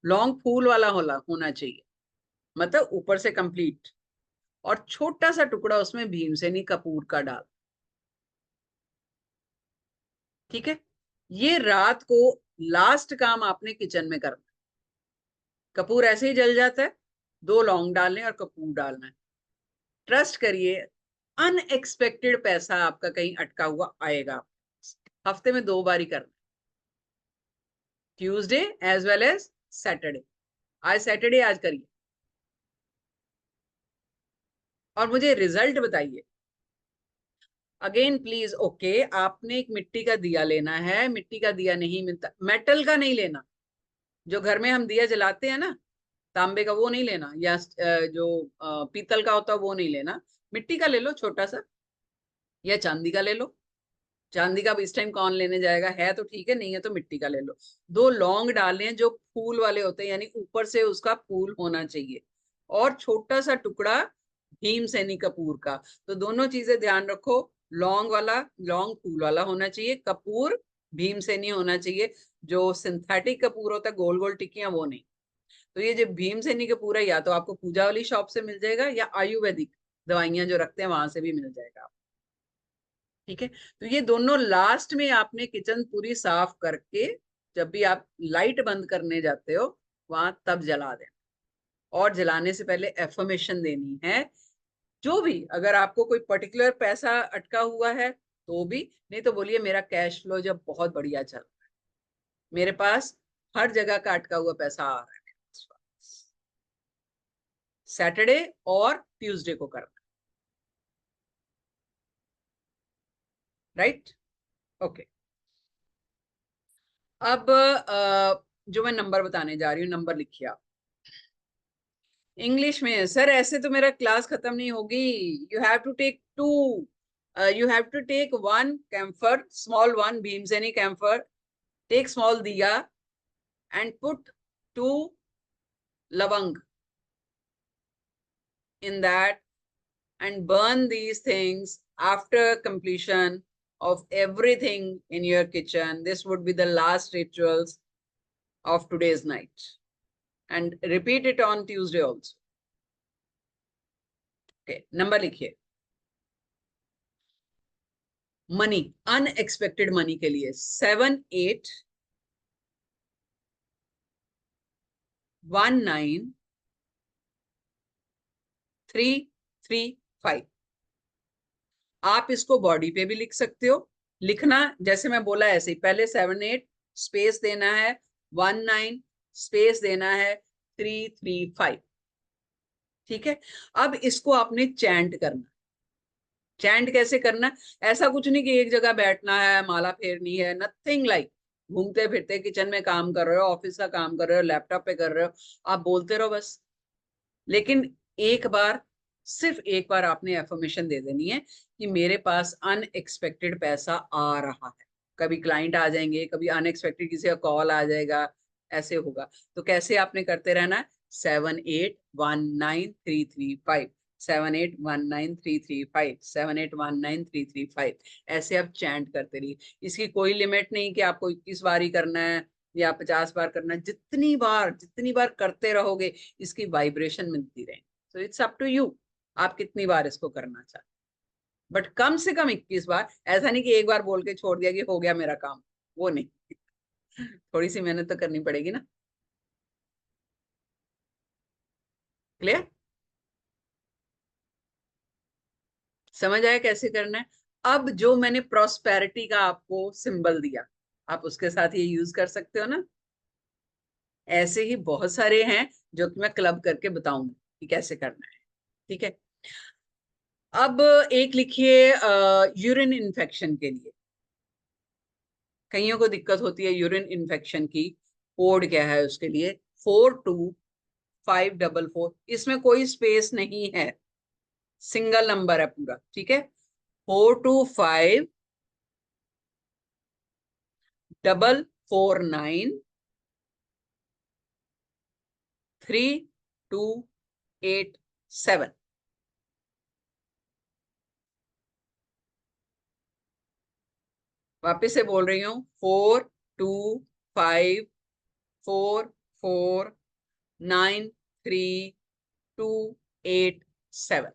लौंग फूल वाला होना चाहिए, मतलब ऊपर से कंप्लीट। और छोटा सा टुकड़ा उसमें भीमसेनी कपूर का डाल, ठीक है? ये रात को लास्ट काम आपने किचन में करना। कपूर ऐसे ही जल जाता है। 2 लौंग डालने और कपूर डालना है। ट्रस्ट करिए, अनएक्सपेक्टेड पैसा आपका कहीं अटका हुआ आएगा। हफ्ते में 2 बार ही करना, Tuesday as well as Saturday. आज सैटरडे, आज करिए और मुझे रिजल्ट बताइए। अगेन प्लीज, ओके, आपने एक मिट्टी का दिया लेना है। मिट्टी का दिया नहीं मिलता, मेटल का नहीं लेना। जो घर में हम दिया जलाते हैं ना, तांबे का, वो नहीं लेना, या जो पीतल का होता है वो नहीं लेना। मिट्टी का ले लो छोटा सा, या चांदी का ले लो। चांदी का अब इस टाइम कौन लेने जाएगा, है तो ठीक है, नहीं है तो मिट्टी का ले लो। 2 लौंग डालने हैं जो फूल वाले होते हैं, यानी ऊपर से उसका फूल होना चाहिए। और छोटा सा टुकड़ा भीमसेनी कपूर का। तो दोनों चीजें ध्यान रखो, लौंग वाला, लौंग फूल वाला होना चाहिए, कपूर भीमसेनी होना चाहिए। जो सिंथेटिक कपूर होता है, गोल गोल टिक्कियां, वो नहीं। तो ये जो भीमसेनी कपूर है, या तो आपको पूजा वाली शॉप से मिल जाएगा, या आयुर्वेदिक दवाइयां जो रखते हैं वहां से भी मिल जाएगा, ठीक है? तो ये दोनों लास्ट में आपने किचन पूरी साफ करके, जब भी आप लाइट बंद करने जाते हो वहां, तब जला देना। और जलाने से पहले एफर्मेशन देनी है। जो भी, अगर आपको कोई पर्टिकुलर पैसा अटका हुआ है तो भी, नहीं तो बोलिए मेरा कैश फ्लो जब बहुत बढ़िया चल रहा है, मेरे पास हर जगह का अटका हुआ पैसा आ रहा है। सैटरडे और ट्यूसडे को करना, राइट? ओके। अब जो मैं नंबर बताने जा रही हूँ, नंबर लिखिए आप। इंग्लिश में, सर ऐसे तो मेरा क्लास खत्म नहीं होगी। You have to take 2, you have to take 1 camphor, small one Bhimseni camphor, take small diya and put 2 lavang in that, and burn these things after completion of everything in your kitchen. This would be the last rituals of today's night, and repeat it on Tuesday also. Okay, number लिखिए। Money, unexpected money के लिए 7 8 1 9 3 3 5। आप इसको body पे भी लिख सकते हो। लिखना जैसे मैं बोला ऐसे ही, पहले 7 8 स्पेस देना है, 1 9 स्पेस देना है, 3 3 5, ठीक है? अब इसको आपने चैंट करना। चैंट कैसे करना? ऐसा कुछ नहीं कि एक जगह बैठना है, माला फेरनी है, नथिंग लाइक। घूमते फिरते किचन में काम कर रहे हो, ऑफिस का काम कर रहे हो, लैपटॉप पे कर रहे हो, आप बोलते रहो बस। लेकिन एक बार, सिर्फ एक बार आपने एफर्मेशन दे देनी है कि मेरे पास अनएक्सपेक्टेड पैसा आ रहा है। कभी क्लाइंट आ जाएंगे, कभी अनएक्सपेक्टेड किसी का कॉल आ जाएगा, ऐसे होगा। तो कैसे आपने करते रहना है? 7 8 1 9 3 3 5, 7 8 1 9 3 3 5, 7 8 1 9 3 3 5। ऐसे आप चैंट करते रहिए। इसकी कोई लिमिट नहीं कि आपको 21 बार ही करना है या 50 बार करना है। जितनी बार करते रहोगे, इसकी वाइब्रेशन मिलती रहेगी। So it's up to you, आप कितनी बार इसको करना चाहते, बट कम से कम 21 बार। ऐसा नहीं कि एक बार बोल के छोड़ दिया कि हो गया मेरा काम, वो नहीं। थोड़ी सी मेहनत तो करनी पड़ेगी ना। क्लियर? समझ आया कैसे करना है? अब जो मैंने प्रॉस्पेरिटी का आपको सिंबल दिया, आप उसके साथ ये यूज कर सकते हो ना। ऐसे ही बहुत सारे हैं जो कि मैं क्लब करके बताऊंगी कि कैसे करना है। ठीक है, अब एक लिखिए यूरिन इन्फेक्शन के लिए। कईयों को दिक्कत होती है यूरिन इन्फेक्शन की। कोड क्या है उसके लिए? 42544। इसमें कोई स्पेस नहीं है, सिंगल नंबर है पूरा। ठीक है, 4254493 3287। वापिस से बोल रही हूँ, 42544933287।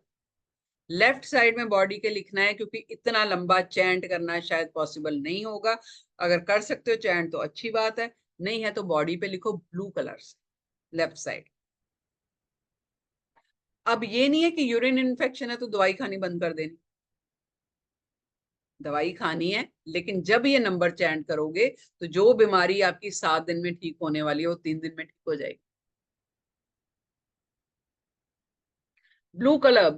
लेफ्ट साइड में बॉडी के लिखना है, क्योंकि इतना लंबा चैंट करना शायद पॉसिबल नहीं होगा। अगर कर सकते हो चैंट तो अच्छी बात है, नहीं है तो बॉडी पे लिखो ब्लू कलर से, लेफ्ट साइड। अब ये नहीं है कि यूरिन इन्फेक्शन है तो दवाई खानी बंद कर देनी, दवाई खानी है, लेकिन जब ये नंबर चैंट करोगे तो जो बीमारी आपकी 7 दिन में ठीक होने वाली है वो 3 दिन में ठीक हो जाएगी। blue color,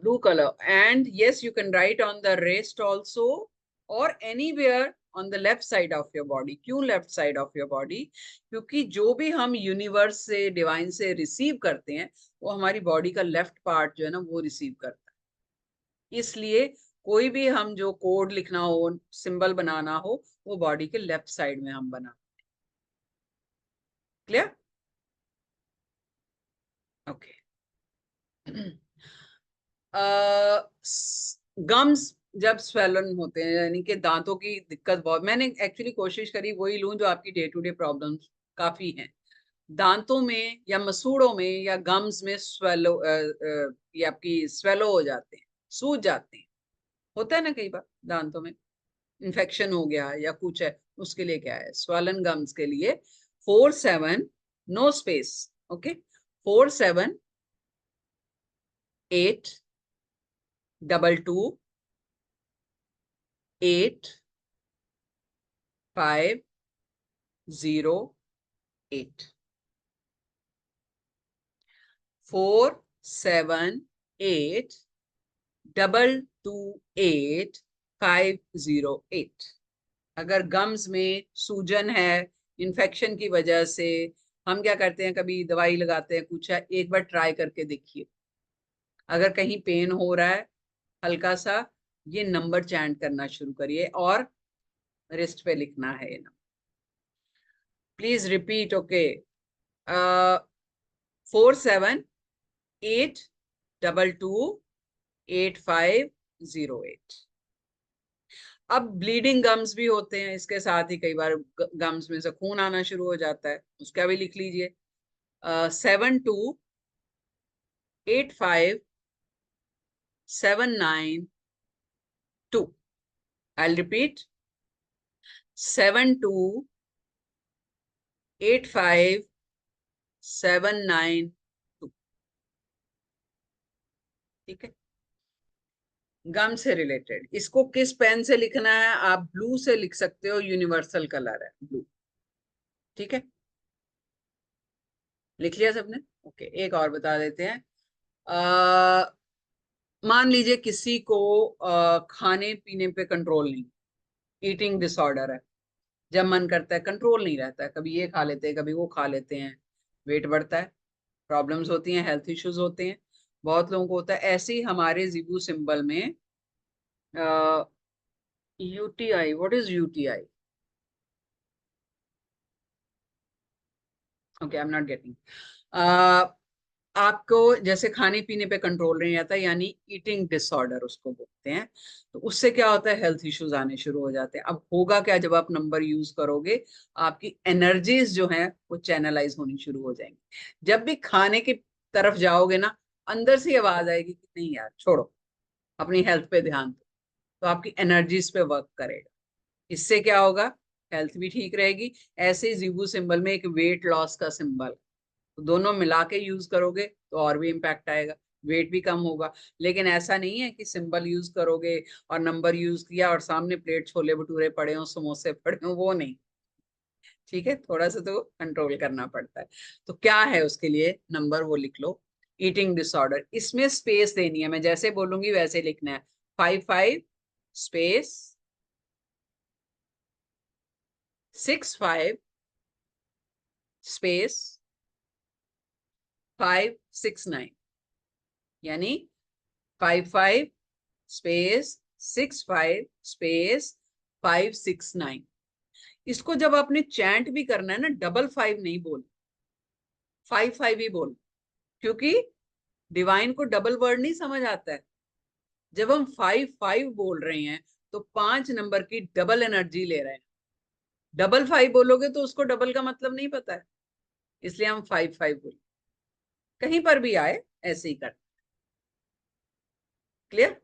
and yes, you can write on the wrist also or anywhere on the left side of your body. क्यों left side of your body? क्योंकि जो भी हम यूनिवर्स से, डिवाइन से रिसीव करते हैं वो हमारी बॉडी का लेफ्ट पार्ट जो है ना वो रिसीव करता है। इसलिए कोई भी हम जो कोड लिखना हो, सिंबल बनाना हो, वो बॉडी के लेफ्ट साइड में हम बना। क्लियर? ओके। गम्स जब स्वेलन होते हैं, यानी कि दांतों की दिक्कत बहुत, मैंने एक्चुअली कोशिश करी वही लूं जो आपकी डे टू डे प्रॉब्लम्स काफी हैं। दांतों में या मसूड़ों में या गम्स में स्वेलो, ये आपकी स्वेलो हो जाते हैं, सूज जाते हैं। होता है ना कई बार दांतों में इन्फेक्शन हो गया या कुछ है, उसके लिए क्या है? स्वेलन गम्स के लिए 47, नो स्पेस, ओके, 478228508 478228508। अगर गम्स में सूजन है इन्फेक्शन की वजह से, हम क्या करते हैं, कभी दवाई लगाते हैं, कुछ है, एक बार ट्राई करके देखिए। अगर कहीं पेन हो रहा है हल्का सा, ये नंबर चैंट करना शुरू करिए और रिस्ट पे लिखना है ये नंबर। Please repeat, okay. 478228508। अब ब्लीडिंग गम्स भी होते हैं, इसके साथ ही कई बार गम्स में से खून आना शुरू हो जाता है, उसका भी लिख लीजिए। 7285792। I'll repeat, 7285792। ठीक है, गम से रिलेटेड। इसको किस पेन से लिखना है? आप ब्लू से लिख सकते हो, यूनिवर्सल कलर है ब्लू। ठीक है, लिख लिया सबने? ओके, एक और बता देते हैं। मान लीजिए किसी को खाने पीने पे कंट्रोल नहीं, ईटिंग डिसऑर्डर है, जब मन करता है कंट्रोल नहीं रहता है, कभी ये खा लेते हैं कभी वो खा लेते हैं, वेट बढ़ता है, प्रॉब्लम्स होती हैं, हेल्थ इश्यूज होते हैं, बहुत लोगों को होता है। ऐसे ही हमारे जिबू सिंबल में UTI, what is UTI? Okay, I am not getting. आपको जैसे खाने पीने पे कंट्रोल नहीं आता, यानी ईटिंग डिसऑर्डर उसको बोलते हैं, तो उससे क्या होता है, हेल्थ इश्यूज आने शुरू हो जाते हैं। अब होगा क्या, जब आप नंबर यूज करोगे आपकी एनर्जीज जो हैं वो चैनलाइज होनी शुरू हो जाएंगी। जब भी खाने की तरफ जाओगे ना, अंदर से आवाज आएगी कि नहीं यार छोड़ो, अपनी हेल्थ पे ध्यान दो, तो आपकी एनर्जीज पे वर्क करेगा। इससे क्या होगा, हेल्थ भी ठीक रहेगी। ऐसे ही जीबू सिंबल में एक वेट लॉस का सिंबल, तो दोनों मिला के यूज करोगे तो और भी इम्पैक्ट आएगा, वेट भी कम होगा। लेकिन ऐसा नहीं है कि सिंबल यूज करोगे और नंबर यूज किया और सामने प्लेट छोले भटूरे पड़े हो, समोसे पड़े हो, वो नहीं। ठीक है, थोड़ा सा तो कंट्रोल करना पड़ता है। तो क्या है उसके लिए नंबर, वो लिख लो। ईटिंग डिसऑर्डर, इसमें स्पेस देनी है, मैं जैसे बोलूंगी वैसे लिखना है। 55 स्पेस 65 स्पेस 569, यानी 55 स्पेस 65 स्पेस 569। इसको जब आपने चैंट भी करना है ना, डबल 5 नहीं बोल, 55 ही बोल, क्योंकि डिवाइन को डबल वर्ड नहीं समझ आता है। जब हम 55 बोल रहे हैं तो 5 नंबर की डबल एनर्जी ले रहे हैं। डबल 5 बोलोगे तो उसको डबल का मतलब नहीं पता है, इसलिए हम 55 बोल, कहीं पर भी आए ऐसे ही कर। क्लियर?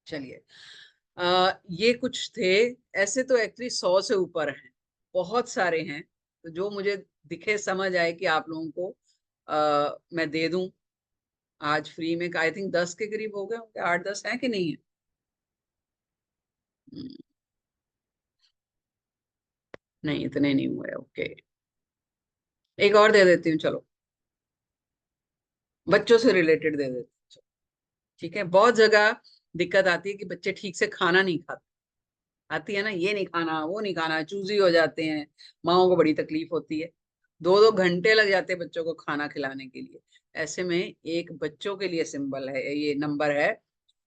चलिए, ये कुछ थे। ऐसे तो एक्चुअली 100 से ऊपर हैं, बहुत सारे हैं। तो जो मुझे दिखे, समझ आए कि आप लोगों को मैं दे दूं आज फ्री में। आई थिंक 10 के करीब हो गए होंगे, 8-10 हैं कि नहीं है? नहीं, इतने नहीं हुए। ओके, एक और दे देती हूँ, चलो, बच्चों से रिलेटेड दे देती हूँ। ठीक है, बहुत जगह दिक्कत आती है कि बच्चे ठीक से खाना नहीं खाते। आती है ना, ये नहीं खाना, वो नहीं खाना, चूजी हो जाते हैं। माओ को बड़ी तकलीफ होती है, 2-2 घंटे लग जाते हैं बच्चों को खाना खिलाने के लिए। ऐसे में एक बच्चों के लिए सिंबल है, ये नंबर है।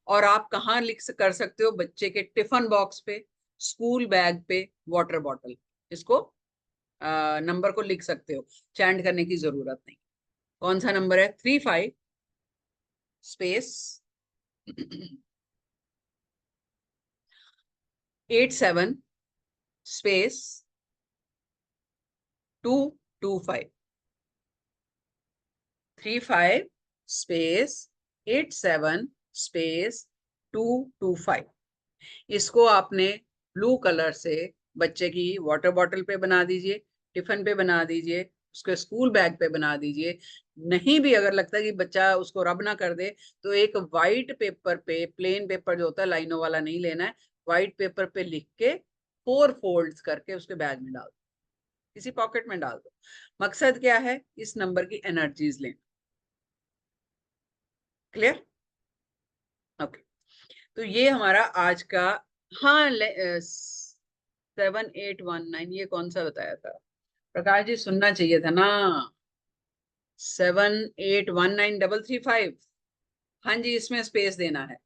और आप कहाँ कर सकते हो? बच्चे के टिफिन बॉक्स पे, स्कूल बैग पे, वाटर बॉटल, इसको नंबर को लिख सकते हो, चैंट करने की जरूरत नहीं। कौन सा नंबर है? 35 स्पेस 87 स्पेस 225। 35 space 87 space 225। इसको आपने ब्लू कलर से बच्चे की वाटर बॉटल पे बना दीजिए, टिफिन पे बना दीजिए, उसके स्कूल बैग पे बना दीजिए। नहीं भी अगर लगता है कि बच्चा उसको रब ना कर दे, तो एक वाइट पेपर पे, प्लेन पेपर जो होता है, लाइनों वाला नहीं लेना है, वाइट पेपर पे लिख के 4 फोल्ड्स करके उसके बैग में डाल दो, किसी पॉकेट में डाल दो। मकसद क्या है? इस नंबर की एनर्जीज लेना। क्लियर? ओके, तो ये हमारा आज का। हाँ, 7819 ये कौन सा बताया था? प्रकाश जी, सुनना चाहिए था ना। 7819 335। हाँ जी, इसमें स्पेस देना है।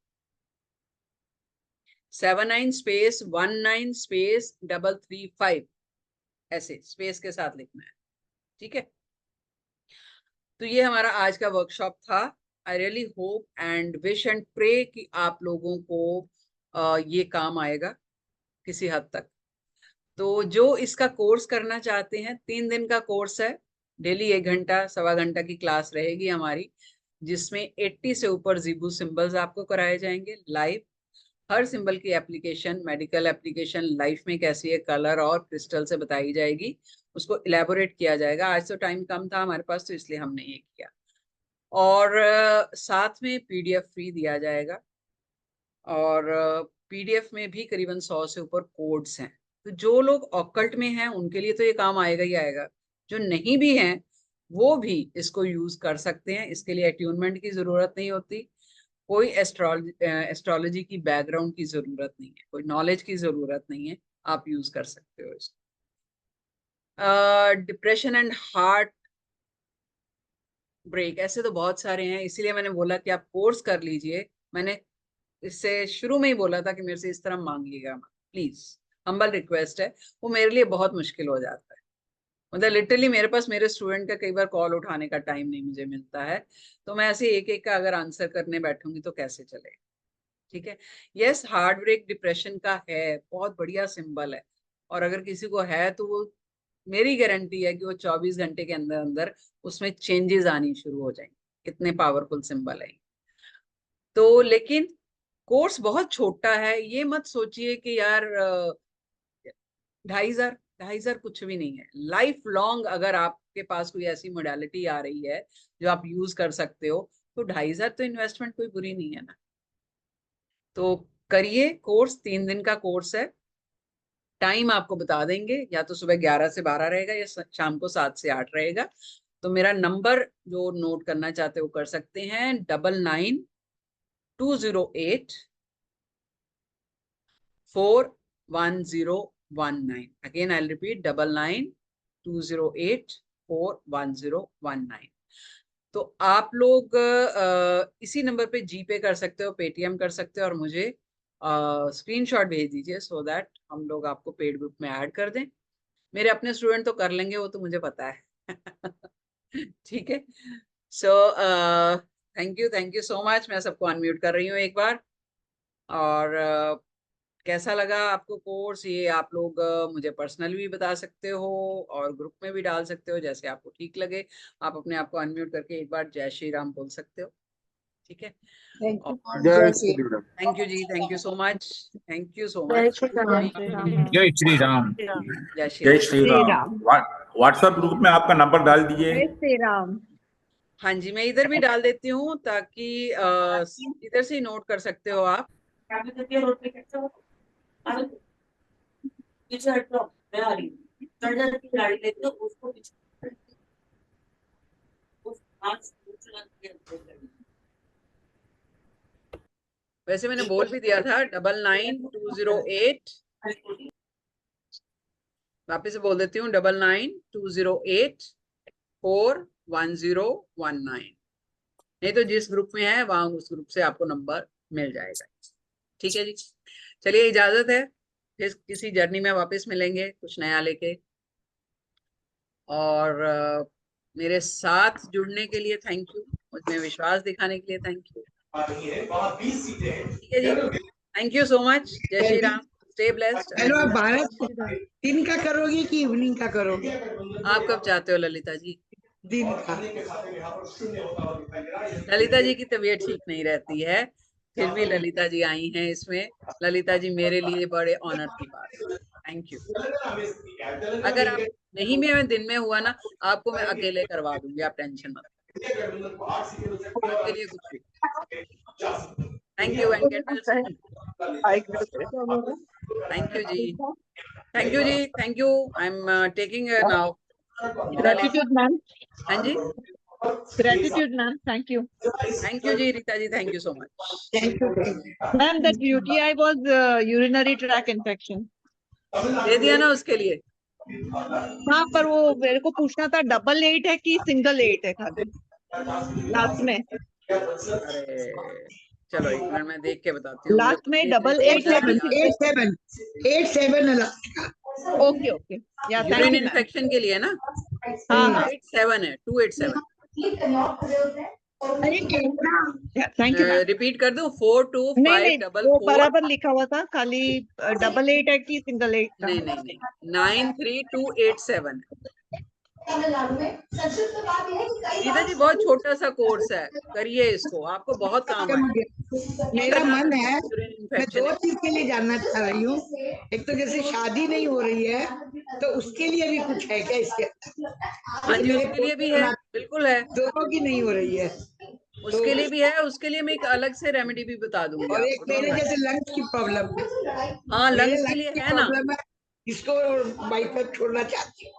79 स्पेस 19 स्पेस 335, ऐसे स्पेस के साथ लिखना है। ठीक है, तो ये हमारा आज का वर्कशॉप था। I really hope and wish and pray कि आप लोगों को ये काम आएगा किसी हद तक। तो जो इसका कोर्स करना चाहते हैं, 3 दिन का कोर्स है। डेली 1 घंटा, सवा घंटा की क्लास रहेगी हमारी, जिसमें 80 से ऊपर जीबू सिंबल्स आपको कराए जाएंगे लाइव। हर सिंबल की एप्लीकेशन, मेडिकल एप्लीकेशन लाइफ में कैसी है, कलर और क्रिस्टल से बताई जाएगी, उसको इलेबोरेट किया जाएगा। आज तो टाइम कम था हमारे पास, तो इसलिए हमने ये किया। और साथ में पीडीएफ फ्री दिया जाएगा, और पीडीएफ में भी करीबन 100 से ऊपर कोड्स हैं। तो जो लोग ऑकल्ट में हैं उनके लिए तो ये काम आएगा ही आएगा, जो नहीं भी हैं वो भी इसको यूज कर सकते हैं। इसके लिए अट्यूनमेंट की जरूरत नहीं होती, कोई एस्ट्रोलॉजी की बैकग्राउंड की जरूरत नहीं है, कोई नॉलेज की जरूरत नहीं है, आप यूज कर सकते हो इसको। डिप्रेशन एंड हार्ट ब्रेक, ऐसे तो बहुत सारे हैं, इसीलिए मैंने बोला कि आप कोर्स कर लीजिए। मैंने इससे शुरू में ही बोला था कि मेरे से इस तरह मांगिएगा, प्लीज, हम्बल रिक्वेस्ट है। वो मेरे लिए बहुत मुश्किल हो जाता है, मतलब लिटरली मेरे पास मेरे स्टूडेंट का कई बार कॉल उठाने का टाइम नहीं मुझे मिलता है, तो मैं ऐसे एक एक का अगर आंसर करने बैठूंगी तो कैसे चलेगा। ठीक है, यस, हार्ट ब्रेक डिप्रेशन का है, बहुत बढ़िया सिंबल है। और अगर किसी को है तो वो, मेरी गारंटी है कि वो 24 घंटे के अंदर अंदर उसमें चेंजेस आनी शुरू हो जाएंगे, इतने पावरफुल सिंबल है। तो लेकिन कोर्स बहुत छोटा है, ये मत सोचिए कि यार 2,500 कुछ भी नहीं है। लाइफ लॉन्ग अगर आपके पास कोई ऐसी मोडालिटी आ रही है जो आप यूज कर सकते हो, तो 2,500 तो इन्वेस्टमेंट कोई बुरी नहीं है ना। तो करिए कोर्स, 3 दिन का कोर्स है। टाइम आपको बता देंगे, या तो सुबह 11 से 12 रहेगा या शाम को 7 से 8 रहेगा। तो मेरा नंबर जो नोट करना चाहते हो कर सकते हैं, 9920841019। Again I repeat, 9920841019। तो आप लोग इसी नंबर पे जीपे कर सकते हो, पेटीएम कर सकते हो, और मुझे स्क्रीनशॉट भेज दीजिए सो दैट हम लोग आपको पेड ग्रुप में ऐड कर दें। मेरे अपने स्टूडेंट तो कर लेंगे, वो तो मुझे पता है। ठीक है, so thank you so much. मैं सबको अनम्यूट कर रही हूँ एक बार। और कैसा लगा आपको कोर्स, ये आप लोग मुझे पर्सनली भी बता सकते हो और ग्रुप में भी डाल सकते हो, जैसे आपको ठीक लगे। आप अपने आप को अनम्यूट करके एक बार जय श्री राम बोल सकते हो, ठीक है। जय श्री राम। थैंक यू जी, thank you so much, thank you so जय मच। श्री राम। जय श्री राम। जय श्री जय राम। श्री राम। व्हाट्सएप ग्रुप में आपका नंबर डाल दीजिए। जय श्री राम। हाँ जी, मैं इधर भी डाल देती हूँ ताकि इधर से ही नोट कर सकते हो आप। वैसे मैंने बोल भी दिया था 992008, वापिस से बोल देती हूँ 9920841019। नहीं तो जिस ग्रुप में है वहां उस ग्रुप से आपको नंबर मिल जाएगा, ठीक है जी। चलिए, इजाजत है, फिर किसी जर्नी में वापस मिलेंगे कुछ नया लेके। और मेरे साथ जुड़ने के लिए थैंक यू, मुझमें विश्वास दिखाने के लिए थैंक यू, ठीक है जी। Thank you so much. जय Shri Ram. Stay blessed. Hello, आप भारत दिन का करोगे कि इवनिंग का करोगे? आप कब चाहते हो ललिता जी? दिन का। ललिता जी की तबीयत ठीक नहीं रहती है, फिर भी ललिता जी आई हैं इसमें। ललिता जी मेरे लिए बड़े ऑनर की बात है। Thank you. अगर आप नहीं में मैं दिन में हुआ ना, आपको मैं अकेले करवा दूंगी, आप टेंशन मत आपके लिए कुछ भी। Thank you and get well soon. Thank you जी, थैंक यू जी, thank you. I am taking now. Gratitude, ma'am. हाँ जी, Gratitude, ma'am. Thank you. Thank you जी Rita ji, thank you so much. Ma'am, that UTI was urinary tract infection. दे दिया ना उसके लिए। हाँ, पर वो मेरे को पूछना था, 88 है कि सिंगल 8 है खाली लास्ट में? अरे चलो एक मिनट मैं देख के बताती हूँ। लास्ट में 88 है कि 87 ओके ओके, या thank urine you ma'am. Infection के लिए ना। हाँ हाँ, 287 है, 287। Thank you ma'am. रिपीट कर दूं, नहीं नहीं, 42544। वो बराबर लिखा हुआ था, खाली 88 है कि सिंगल 8 था? नहीं नहीं नहीं, 93287। रीता जी बहुत छोटा सा कोर्स है, करिए इसको, आपको बहुत काम आएगा। मेरा मन है, यूरिन मैं इन्फेक्शन 2 चीज के लिए जानना चाह रही हूँ। एक तो जैसे शादी नहीं हो रही है तो उसके लिए भी कुछ है क्या इसके? हाँ जी, उसके लिए भी है, बिल्कुल है। दोनों की नहीं हो रही है उसके लिए भी है, उसके लिए मैं एक अलग से रेमेडी भी बता दूंगी और एक आपको। मेरे जैसे लंग्स की प्रॉब्लम है। हाँ, मेरे लंग्स के लंग्स लिए की है ना। प्रॉब्लम है, इसको बाईपास छोड़ना चाहती हूँ।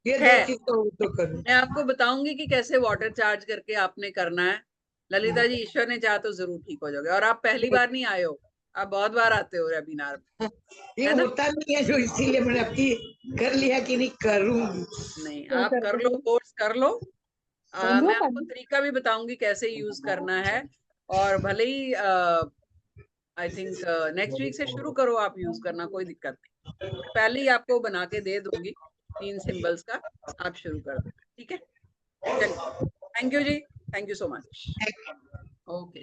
ये है। 2 चीज तो करूँ। मैं आपको बताऊंगी कि कैसे वाटर चार्ज करके आपने करना है। ललिता जी, ईश्वर ने चाहा तो जरूर ठीक हो जाओगे। और आप पहली बार नहीं आए हो, आप बहुत बार आते हो वेबिनार में, ये है ना? होता नहीं है जो, इसीलिए मैंने आपकी कर लिया कि नहीं करूंगी। नहीं, आप कर लो, कोर्स कर लो। मैं आपको तरीका भी बताऊंगी कैसे यूज करना है। और भले ही आई थिंक नेक्स्ट वीक से शुरू करो आप यूज करना, कोई दिक्कत नहीं। पहले ही आपको बना के दे दूंगी 3 सिंबल्स का, आप शुरू कर दो, ठीक है। चलिए, थैंक यू जी, thank you so much. Okay.